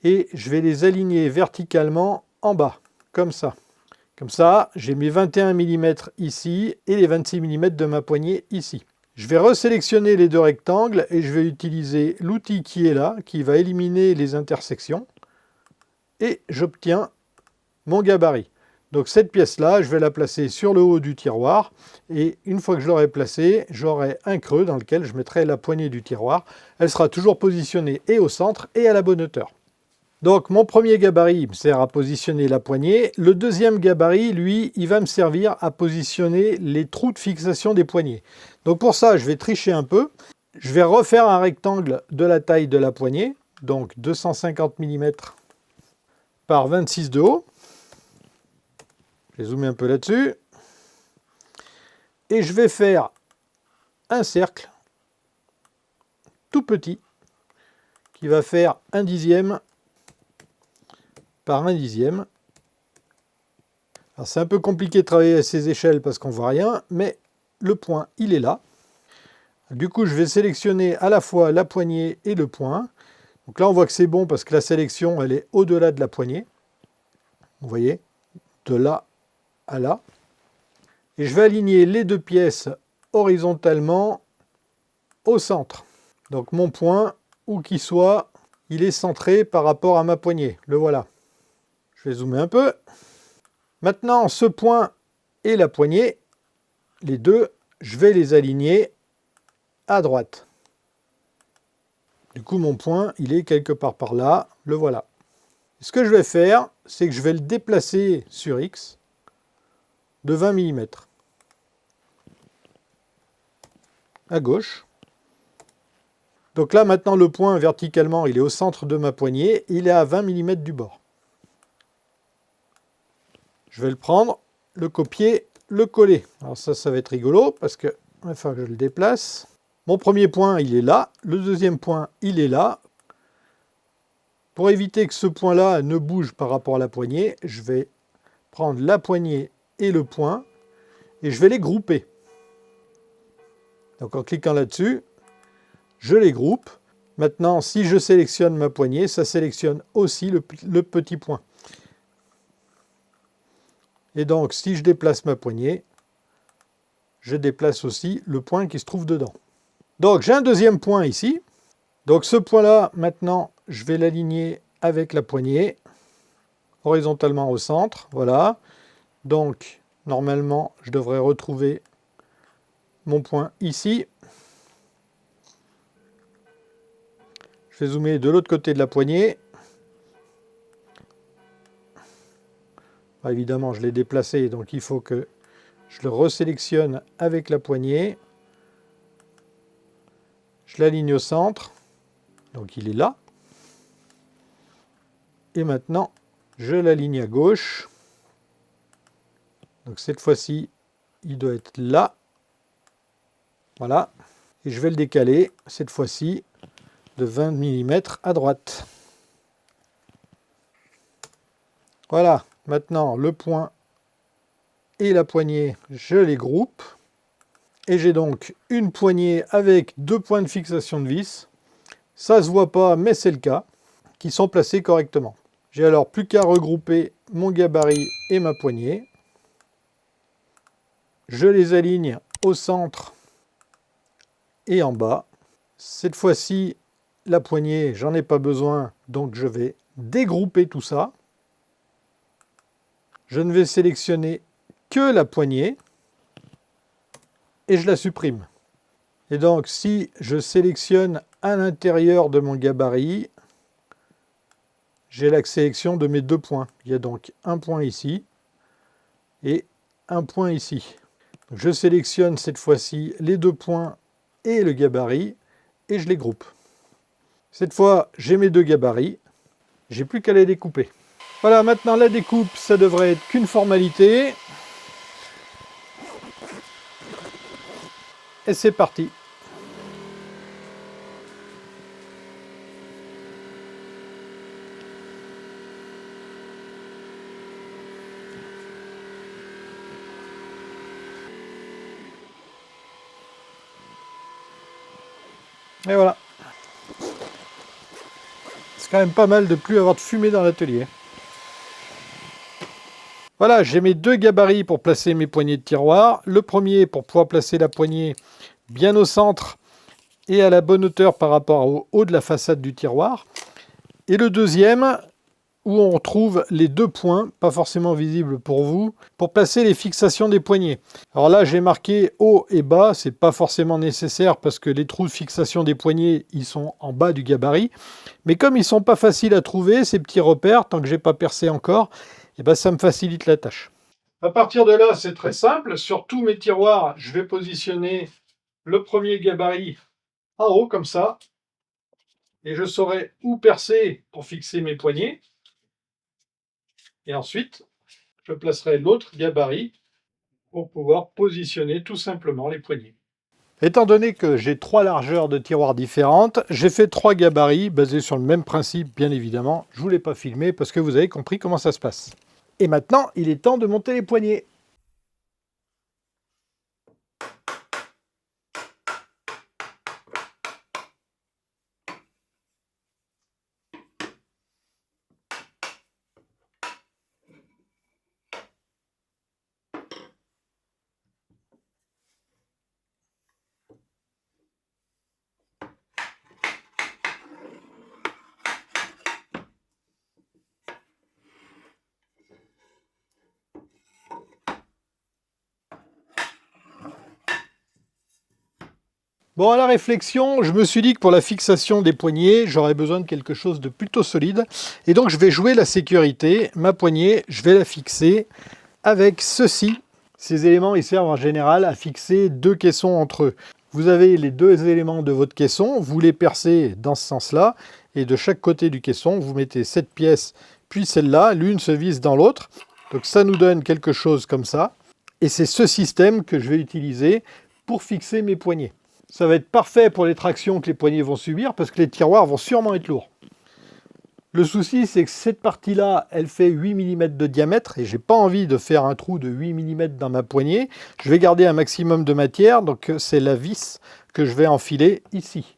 Et je vais les aligner verticalement en bas, comme ça. Comme ça, j'ai mes 21 mm ici et les 26 mm de ma poignée ici. Je vais resélectionner les deux rectangles et je vais utiliser l'outil qui est là, qui va éliminer les intersections. Et j'obtiens mon gabarit. Donc cette pièce-là, je vais la placer sur le haut du tiroir. Et une fois que je l'aurai placée, j'aurai un creux dans lequel je mettrai la poignée du tiroir. Elle sera toujours positionnée et au centre et à la bonne hauteur. Donc mon premier gabarit me sert à positionner la poignée. Le deuxième gabarit, lui, il va me servir à positionner les trous de fixation des poignées. Donc pour ça, je vais tricher un peu. Je vais refaire un rectangle de la taille de la poignée, donc 250 mm par 26 de haut. Je vais zoomer un peu là-dessus. Et je vais faire un cercle tout petit qui va faire 1/10 par 1/10. Alors c'est un peu compliqué de travailler à ces échelles parce qu'on ne voit rien, mais le point, il est là. Du coup, je vais sélectionner à la fois la poignée et le point. Donc là, on voit que c'est bon parce que la sélection, elle est au-delà de la poignée. Vous voyez, de là à là. Et je vais aligner les deux pièces horizontalement au centre. Donc mon point, où qu'il soit, il est centré par rapport à ma poignée. Le voilà. Je vais zoomer un peu. Maintenant, ce point et la poignée, les deux, je vais les aligner à droite. Du coup, mon point, il est quelque part par là. Le voilà. Ce que je vais faire, c'est que je vais le déplacer sur X de 20 mm à gauche. Donc là, maintenant, le point, verticalement, il est au centre de ma poignée. Il est à 20 mm du bord. Je vais le prendre, le copier, le coller. Alors ça va être rigolo parce que il va falloir que je le déplace. Mon premier point, il est là. Le deuxième point, il est là. Pour éviter que ce point-là ne bouge par rapport à la poignée, je vais prendre la poignée et le point et je vais les grouper. Donc en cliquant là-dessus, je les groupe. Maintenant, si je sélectionne ma poignée, ça sélectionne aussi le petit point. Et donc, si je déplace ma poignée, je déplace aussi le point qui se trouve dedans. Donc, j'ai un deuxième point ici. Donc, ce point-là, maintenant, je vais l'aligner avec la poignée, horizontalement au centre. Voilà. Donc, normalement, je devrais retrouver mon point ici. Je vais zoomer de l'autre côté de la poignée. Évidemment, je l'ai déplacé, donc il faut que je le resélectionne avec la poignée. Je l'aligne au centre. Donc il est là. Et maintenant, je l'aligne à gauche. Donc cette fois-ci, il doit être là. Voilà. Et je vais le décaler, cette fois-ci, de 20 mm à droite. Voilà. Maintenant, le point et la poignée, je les groupe. Et j'ai donc une poignée avec deux points de fixation de vis. Ça ne se voit pas, mais c'est le cas, qui sont placés correctement. J'ai alors plus qu'à regrouper mon gabarit et ma poignée. Je les aligne au centre et en bas. Cette fois-ci, la poignée, j'en ai pas besoin, donc je vais dégrouper tout ça. Je ne vais sélectionner que la poignée et je la supprime. Et donc, si je sélectionne à l'intérieur de mon gabarit, j'ai la sélection de mes deux points. Il y a donc un point ici et un point ici. Je sélectionne cette fois-ci les deux points et le gabarit et je les groupe. Cette fois, j'ai mes deux gabarits. J'ai plus qu'à les découper. Voilà, maintenant la découpe, ça devrait être qu'une formalité. Et c'est parti. Et voilà. C'est quand même pas mal de plus avoir de fumée dans l'atelier. Voilà, j'ai mes deux gabarits pour placer mes poignées de tiroir. Le premier pour pouvoir placer la poignée bien au centre et à la bonne hauteur par rapport au haut de la façade du tiroir. Et le deuxième, où on trouve les deux points, pas forcément visibles pour vous, pour placer les fixations des poignées. Alors là, j'ai marqué haut et bas, c'est pas forcément nécessaire parce que les trous de fixation des poignées, ils sont en bas du gabarit. Mais comme ils sont pas faciles à trouver, ces petits repères, tant que j'ai pas percé encore, et ben ça me facilite la tâche. À partir de là, c'est très simple. Sur tous mes tiroirs, je vais positionner le premier gabarit en haut, comme ça. Et je saurai où percer pour fixer mes poignées. Et ensuite, je placerai l'autre gabarit pour pouvoir positionner tout simplement les poignées. Étant donné que j'ai trois largeurs de tiroirs différentes, j'ai fait trois gabarits basés sur le même principe, bien évidemment. Je ne vous l'ai pas filmé parce que vous avez compris comment ça se passe. Et maintenant, il est temps de monter les poignées. Bon, à la réflexion, je me suis dit que pour la fixation des poignées, j'aurais besoin de quelque chose de plutôt solide. Et donc, je vais jouer la sécurité. Ma poignée, je vais la fixer avec ceci. Ces éléments, ils servent en général à fixer deux caissons entre eux. Vous avez les deux éléments de votre caisson, vous les percez dans ce sens-là. Et de chaque côté du caisson, vous mettez cette pièce, puis celle-là. L'une se visse dans l'autre. Donc, ça nous donne quelque chose comme ça. Et c'est ce système que je vais utiliser pour fixer mes poignées. Ça va être parfait pour les tractions que les poignées vont subir parce que les tiroirs vont sûrement être lourds. Le souci, c'est que cette partie-là, elle fait 8 mm de diamètre et j'ai pas envie de faire un trou de 8 mm dans ma poignée. Je vais garder un maximum de matière, donc c'est la vis que je vais enfiler ici.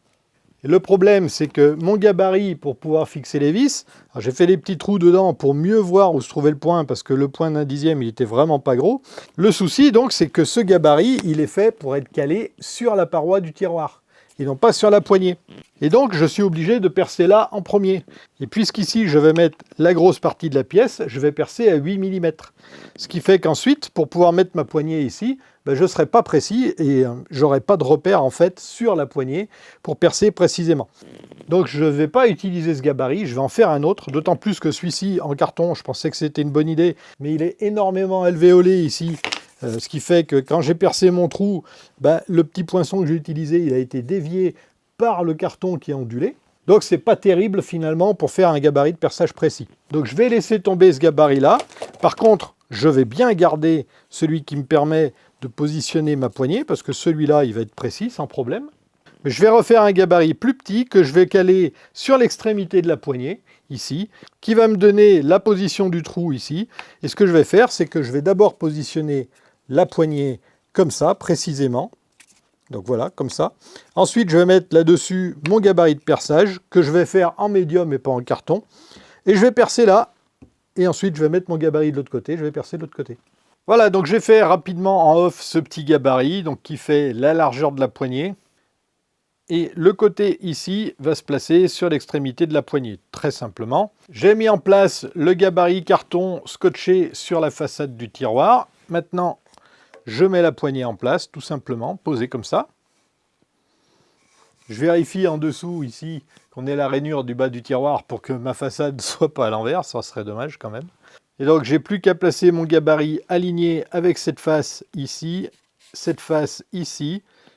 Et le problème, c'est que mon gabarit pour pouvoir fixer les vis, j'ai fait des petits trous dedans pour mieux voir où se trouvait le point, parce que le point d'un dixième, il était vraiment pas gros. Le souci, donc, c'est que ce gabarit, il est fait pour être calé sur la paroi du tiroir, et non pas sur la poignée. Et donc, je suis obligé de percer là en premier. Et puisqu'ici, je vais mettre la grosse partie de la pièce, je vais percer à 8 mm. Ce qui fait qu'ensuite, pour pouvoir mettre ma poignée ici, je ne serai pas précis et j'aurai pas de repère en fait sur la poignée pour percer précisément. Donc je ne vais pas utiliser ce gabarit, je vais en faire un autre, d'autant plus que celui-ci en carton, je pensais que c'était une bonne idée, mais il est énormément alvéolé ici, ce qui fait que quand j'ai percé mon trou, le petit poinçon que j'ai utilisé, il a été dévié par le carton qui est ondulé. Donc c'est pas terrible finalement pour faire un gabarit de perçage précis. Donc je vais laisser tomber ce gabarit-là. Par contre, je vais bien garder celui qui me permet de positionner ma poignée, parce que celui-là, il va être précis, sans problème. Mais je vais refaire un gabarit plus petit que je vais caler sur l'extrémité de la poignée, ici, qui va me donner la position du trou ici. Et ce que je vais faire, c'est que je vais d'abord positionner la poignée comme ça, précisément. Donc voilà, comme ça. Ensuite, je vais mettre là-dessus mon gabarit de perçage, que je vais faire en médium et pas en carton. Et je vais percer là. Et ensuite, je vais mettre mon gabarit de l'autre côté, je vais percer de l'autre côté. Voilà, donc j'ai fait rapidement en off ce petit gabarit, donc qui fait la largeur de la poignée. Et le côté ici va se placer sur l'extrémité de la poignée, très simplement. J'ai mis en place le gabarit carton scotché sur la façade du tiroir. Maintenant, je mets la poignée en place, tout simplement, posée comme ça. Je vérifie en dessous, ici, qu'on ait la rainure du bas du tiroir pour que ma façade ne soit pas à l'envers, ça serait dommage quand même. Et donc, j'ai plus qu'à placer mon gabarit aligné avec cette face ici,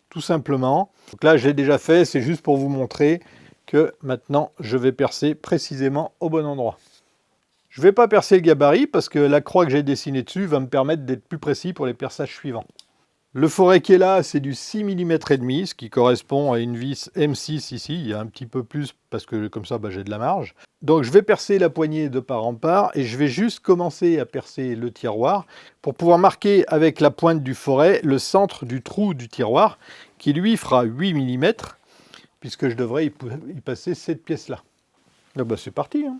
tout simplement. Donc là, j'ai déjà fait, c'est juste pour vous montrer que maintenant, je vais percer précisément au bon endroit. Je ne vais pas percer le gabarit parce que la croix que j'ai dessinée dessus va me permettre d'être plus précis pour les perçages suivants. Le forêt qui est là, c'est du 6 mm et demi, ce qui correspond à une vis M6 ici. Il y a un petit peu plus parce que comme ça, j'ai de la marge. Donc je vais percer la poignée de part en part et je vais juste commencer à percer le tiroir pour pouvoir marquer avec la pointe du forêt le centre du trou du tiroir qui lui fera 8 mm puisque je devrais y passer cette pièce-là. Ah bah c'est parti, hein.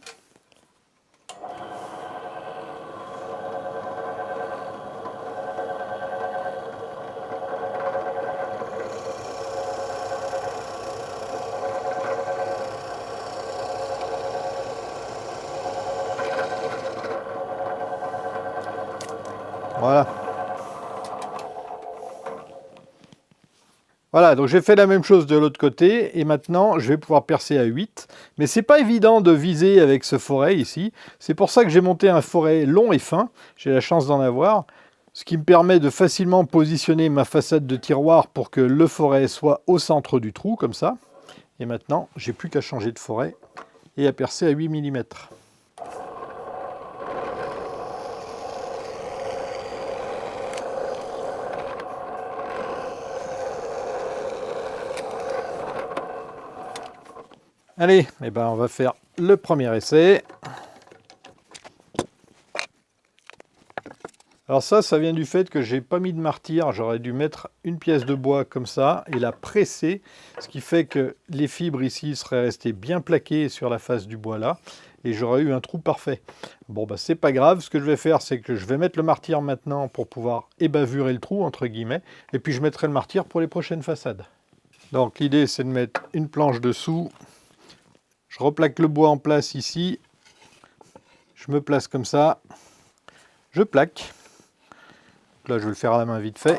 Voilà. Voilà, donc j'ai fait la même chose de l'autre côté, et maintenant je vais pouvoir percer à 8. Mais c'est pas évident de viser avec ce forêt ici. C'est pour ça que j'ai monté un forêt long et fin. J'ai la chance d'en avoir. Ce qui me permet de facilement positionner ma façade de tiroir pour que le forêt soit au centre du trou, comme ça. Et maintenant, j'ai plus qu'à changer de forêt et à percer à 8 mm. Allez, eh ben on va faire le premier essai. Alors ça vient du fait que j'ai pas mis de martyr. J'aurais dû mettre une pièce de bois comme ça et la presser, ce qui fait que les fibres ici seraient restées bien plaquées sur la face du bois là, et j'aurais eu un trou parfait. Bon bah c'est pas grave, ce que je vais faire c'est que je vais mettre le martyr maintenant pour pouvoir ébavurer le trou entre guillemets, et puis je mettrai le martyr pour les prochaines façades. Donc l'idée c'est de mettre une planche dessous. Je replaque le bois en place ici, je me place comme ça, je plaque. Là je vais le faire à la main vite fait.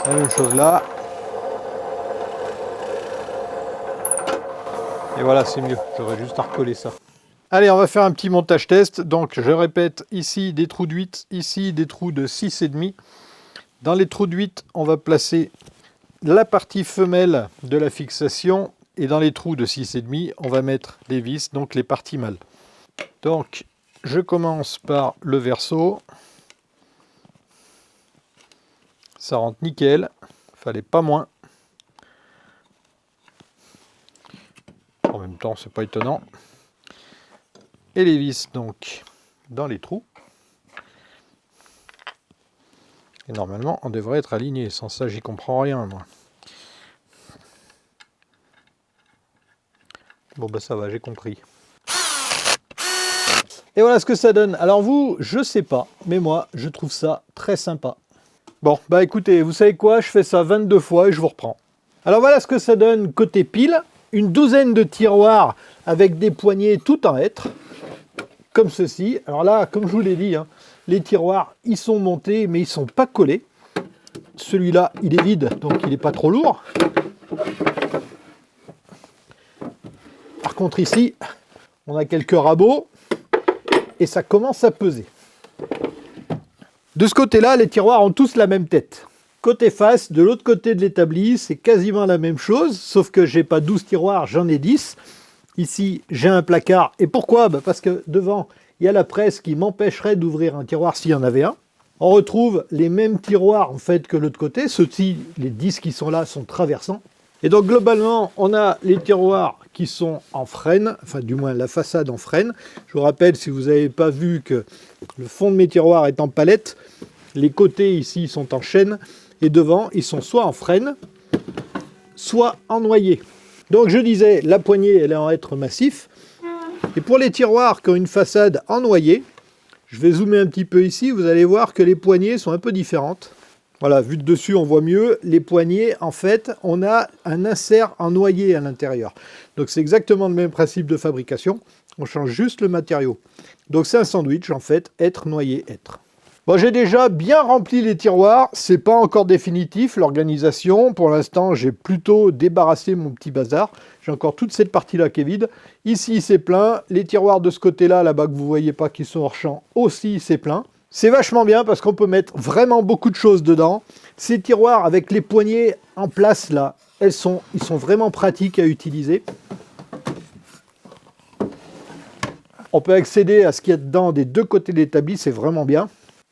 La même chose là. Et voilà, c'est mieux, j'aurais juste à recoller ça. Allez, on va faire un petit montage test. Donc je répète, ici des trous de 8, ici des trous de 6,5. Dans les trous de 8, on va placer la partie femelle de la fixation, et dans les trous de 6,5, on va mettre les vis, donc les parties mâles. Donc je commence par le verso. Ça rentre nickel, fallait pas moins. En même temps, c'est pas étonnant. Et les vis donc dans les trous. Et normalement, on devrait être aligné. Sans ça, j'y comprends rien, moi. Bon, bah ça va, j'ai compris. Et voilà ce que ça donne. Alors vous, je sais pas, mais moi, je trouve ça très sympa. Bon, bah écoutez, vous savez quoi? Je fais ça 22 fois et je vous reprends. Alors voilà ce que ça donne côté pile. Une douzaine de tiroirs avec des poignées tout en hêtre, comme ceci. Alors là, comme je vous l'ai dit, hein, les tiroirs, ils sont montés, mais ils sont pas collés. Celui-là, il est vide, donc il n'est pas trop lourd. Par contre, ici, on a quelques rabots et ça commence à peser. De ce côté-là, les tiroirs ont tous la même tête. Côté face, de l'autre côté de l'établi, c'est quasiment la même chose, sauf que j'ai pas 12 tiroirs, j'en ai 10. Ici, j'ai un placard. Et pourquoi? Parce que devant, il y a la presse qui m'empêcherait d'ouvrir un tiroir s'il y en avait un. On retrouve les mêmes tiroirs en fait que l'autre côté. Ceux-ci, les 10 qui sont là, sont traversants. Et donc globalement, on a les tiroirs qui sont en frêne, enfin du moins la façade en frêne. Je vous rappelle, si vous n'avez pas vu, que le fond de mes tiroirs est en palette, les côtés ici sont en chêne, et devant, ils sont soit en frêne, soit en noyer. Donc je disais, la poignée, elle est en hêtre massif. Et pour les tiroirs qui ont une façade en noyer, je vais zoomer un petit peu ici, vous allez voir que les poignées sont un peu différentes. Voilà, vu de dessus, on voit mieux. Les poignées, en fait, on a un insert en noyer à l'intérieur. Donc c'est exactement le même principe de fabrication. On change juste le matériau. Donc c'est un sandwich, en fait, hêtre, noyer, hêtre. Bon, j'ai déjà bien rempli les tiroirs. C'est pas encore définitif, l'organisation. Pour l'instant, j'ai plutôt débarrassé mon petit bazar. J'ai encore toute cette partie-là qui est vide. Ici, c'est plein. Les tiroirs de ce côté-là, là-bas, que vous voyez pas, qui sont hors champ, aussi, c'est plein. C'est vachement bien parce qu'on peut mettre vraiment beaucoup de choses dedans. Ces tiroirs avec les poignées en place là, ils sont vraiment pratiques à utiliser. On peut accéder à ce qu'il y a dedans des deux côtés de l'établi, c'est vraiment bien.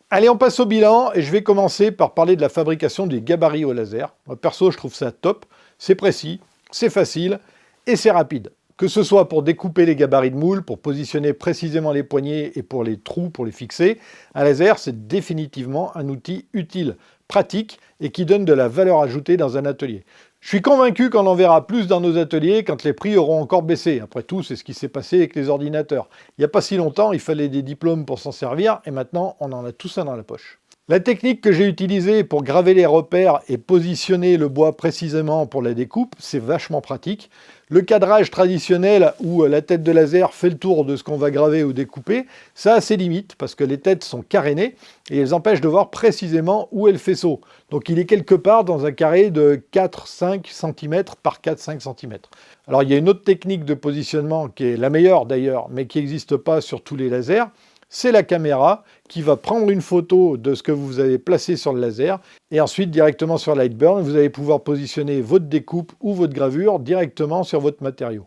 Allez, on passe au bilan et je vais commencer par parler de la fabrication des gabarits au laser. Moi, perso, je trouve ça top. C'est précis, c'est facile et c'est rapide. Que ce soit pour découper les gabarits de moule, pour positionner précisément les poignées et pour les trous, pour les fixer, un laser, c'est définitivement un outil utile, pratique et qui donne de la valeur ajoutée dans un atelier. Je suis convaincu qu'on en verra plus dans nos ateliers quand les prix auront encore baissé. Après tout, c'est ce qui s'est passé avec les ordinateurs. Il n'y a pas si longtemps, il fallait des diplômes pour s'en servir et maintenant, on en a tout ça dans la poche. La technique que j'ai utilisée pour graver les repères et positionner le bois précisément pour la découpe, c'est vachement pratique. Le cadrage traditionnel où la tête de laser fait le tour de ce qu'on va graver ou découper, ça a ses limites parce que les têtes sont carénées et elles empêchent de voir précisément où est le faisceau. Donc il est quelque part dans un carré de 4-5 cm par 4-5 cm. Alors il y a une autre technique de positionnement qui est la meilleure d'ailleurs, mais qui n'existe pas sur tous les lasers. C'est la caméra qui va prendre une photo de ce que vous avez placé sur le laser et ensuite directement sur Lightburn, vous allez pouvoir positionner votre découpe ou votre gravure directement sur votre matériau.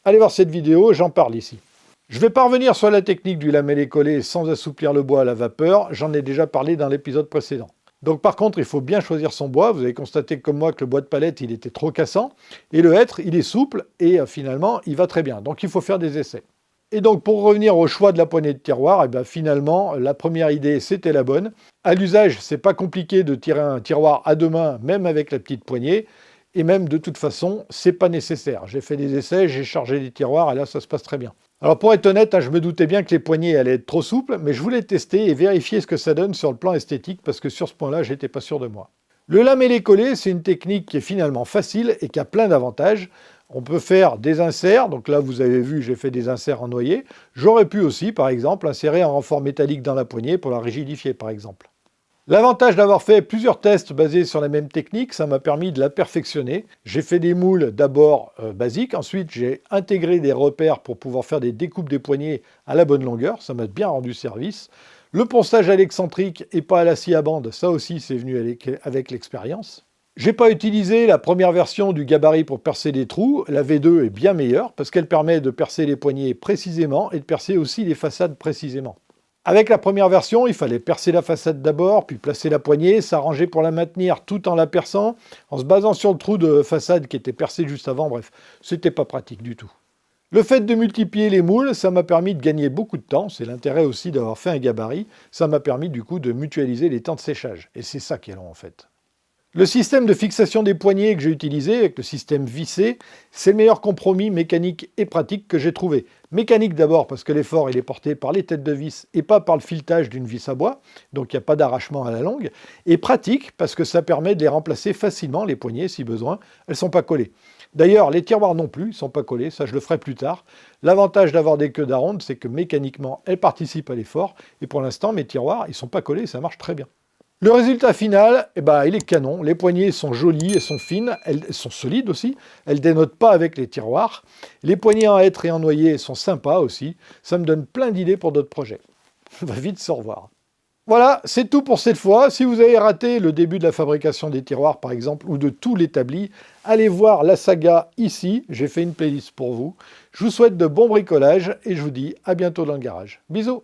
Allez voir cette vidéo, j'en parle ici. Je ne vais pas revenir sur la technique du lamellé-collé sans assouplir le bois à la vapeur, j'en ai déjà parlé dans l'épisode précédent. Donc par contre, il faut bien choisir son bois. Vous avez constaté comme moi que le bois de palette, il était trop cassant. Et le hêtre, il est souple et finalement, il va très bien. Donc il faut faire des essais. Et donc, pour revenir au choix de la poignée de tiroir, finalement, la première idée, c'était la bonne. À l'usage, c'est pas compliqué de tirer un tiroir à deux mains, même avec la petite poignée. Et même, de toute façon, c'est pas nécessaire. J'ai fait des essais, j'ai chargé des tiroirs, et là, ça se passe très bien. Alors, pour être honnête, je me doutais bien que les poignées allaient être trop souples, mais je voulais tester et vérifier ce que ça donne sur le plan esthétique, parce que sur ce point-là, j'étais pas sûr de moi. Le lamellé-collé, c'est une technique qui est finalement facile et qui a plein d'avantages. On peut faire des inserts, donc là vous avez vu j'ai fait des inserts en noyer. J'aurais pu aussi par exemple insérer un renfort métallique dans la poignée pour la rigidifier par exemple. L'avantage d'avoir fait plusieurs tests basés sur la même technique, ça m'a permis de la perfectionner. J'ai fait des moules d'abord basiques, ensuite j'ai intégré des repères pour pouvoir faire des découpes des poignées à la bonne longueur, ça m'a bien rendu service. Le ponçage à l'excentrique et pas à la scie à bande, ça aussi c'est venu avec l'expérience. J'ai pas utilisé la première version du gabarit pour percer des trous, la V2 est bien meilleure parce qu'elle permet de percer les poignées précisément et de percer aussi les façades précisément. Avec la première version, il fallait percer la façade d'abord, puis placer la poignée, s'arranger pour la maintenir tout en la perçant, en se basant sur le trou de façade qui était percé juste avant, bref, c'était pas pratique du tout. Le fait de multiplier les moules, ça m'a permis de gagner beaucoup de temps, c'est l'intérêt aussi d'avoir fait un gabarit, ça m'a permis du coup de mutualiser les temps de séchage, et c'est ça qui est long en fait. Le système de fixation des poignées que j'ai utilisé, avec le système vissé, c'est le meilleur compromis mécanique et pratique que j'ai trouvé. Mécanique d'abord parce que l'effort il est porté par les têtes de vis et pas par le filetage d'une vis à bois, donc il n'y a pas d'arrachement à la longue. Et pratique parce que ça permet de les remplacer facilement, les poignées si besoin, elles ne sont pas collées. D'ailleurs, les tiroirs non plus, ils ne sont pas collés, ça je le ferai plus tard. L'avantage d'avoir des queues d'aronde, c'est que mécaniquement, elles participent à l'effort, et pour l'instant, mes tiroirs, ils ne sont pas collés, ça marche très bien. Le résultat final, il est canon. Les poignées sont jolies, elles sont fines, elles sont solides aussi. Elles ne dénotent pas avec les tiroirs. Les poignées en hêtre et en noyer sont sympas aussi. Ça me donne plein d'idées pour d'autres projets. On va vite se revoir. Voilà, c'est tout pour cette fois. Si vous avez raté le début de la fabrication des tiroirs, par exemple, ou de tout l'établi, allez voir la saga ici. J'ai fait une playlist pour vous. Je vous souhaite de bons bricolages et je vous dis à bientôt dans le garage. Bisous!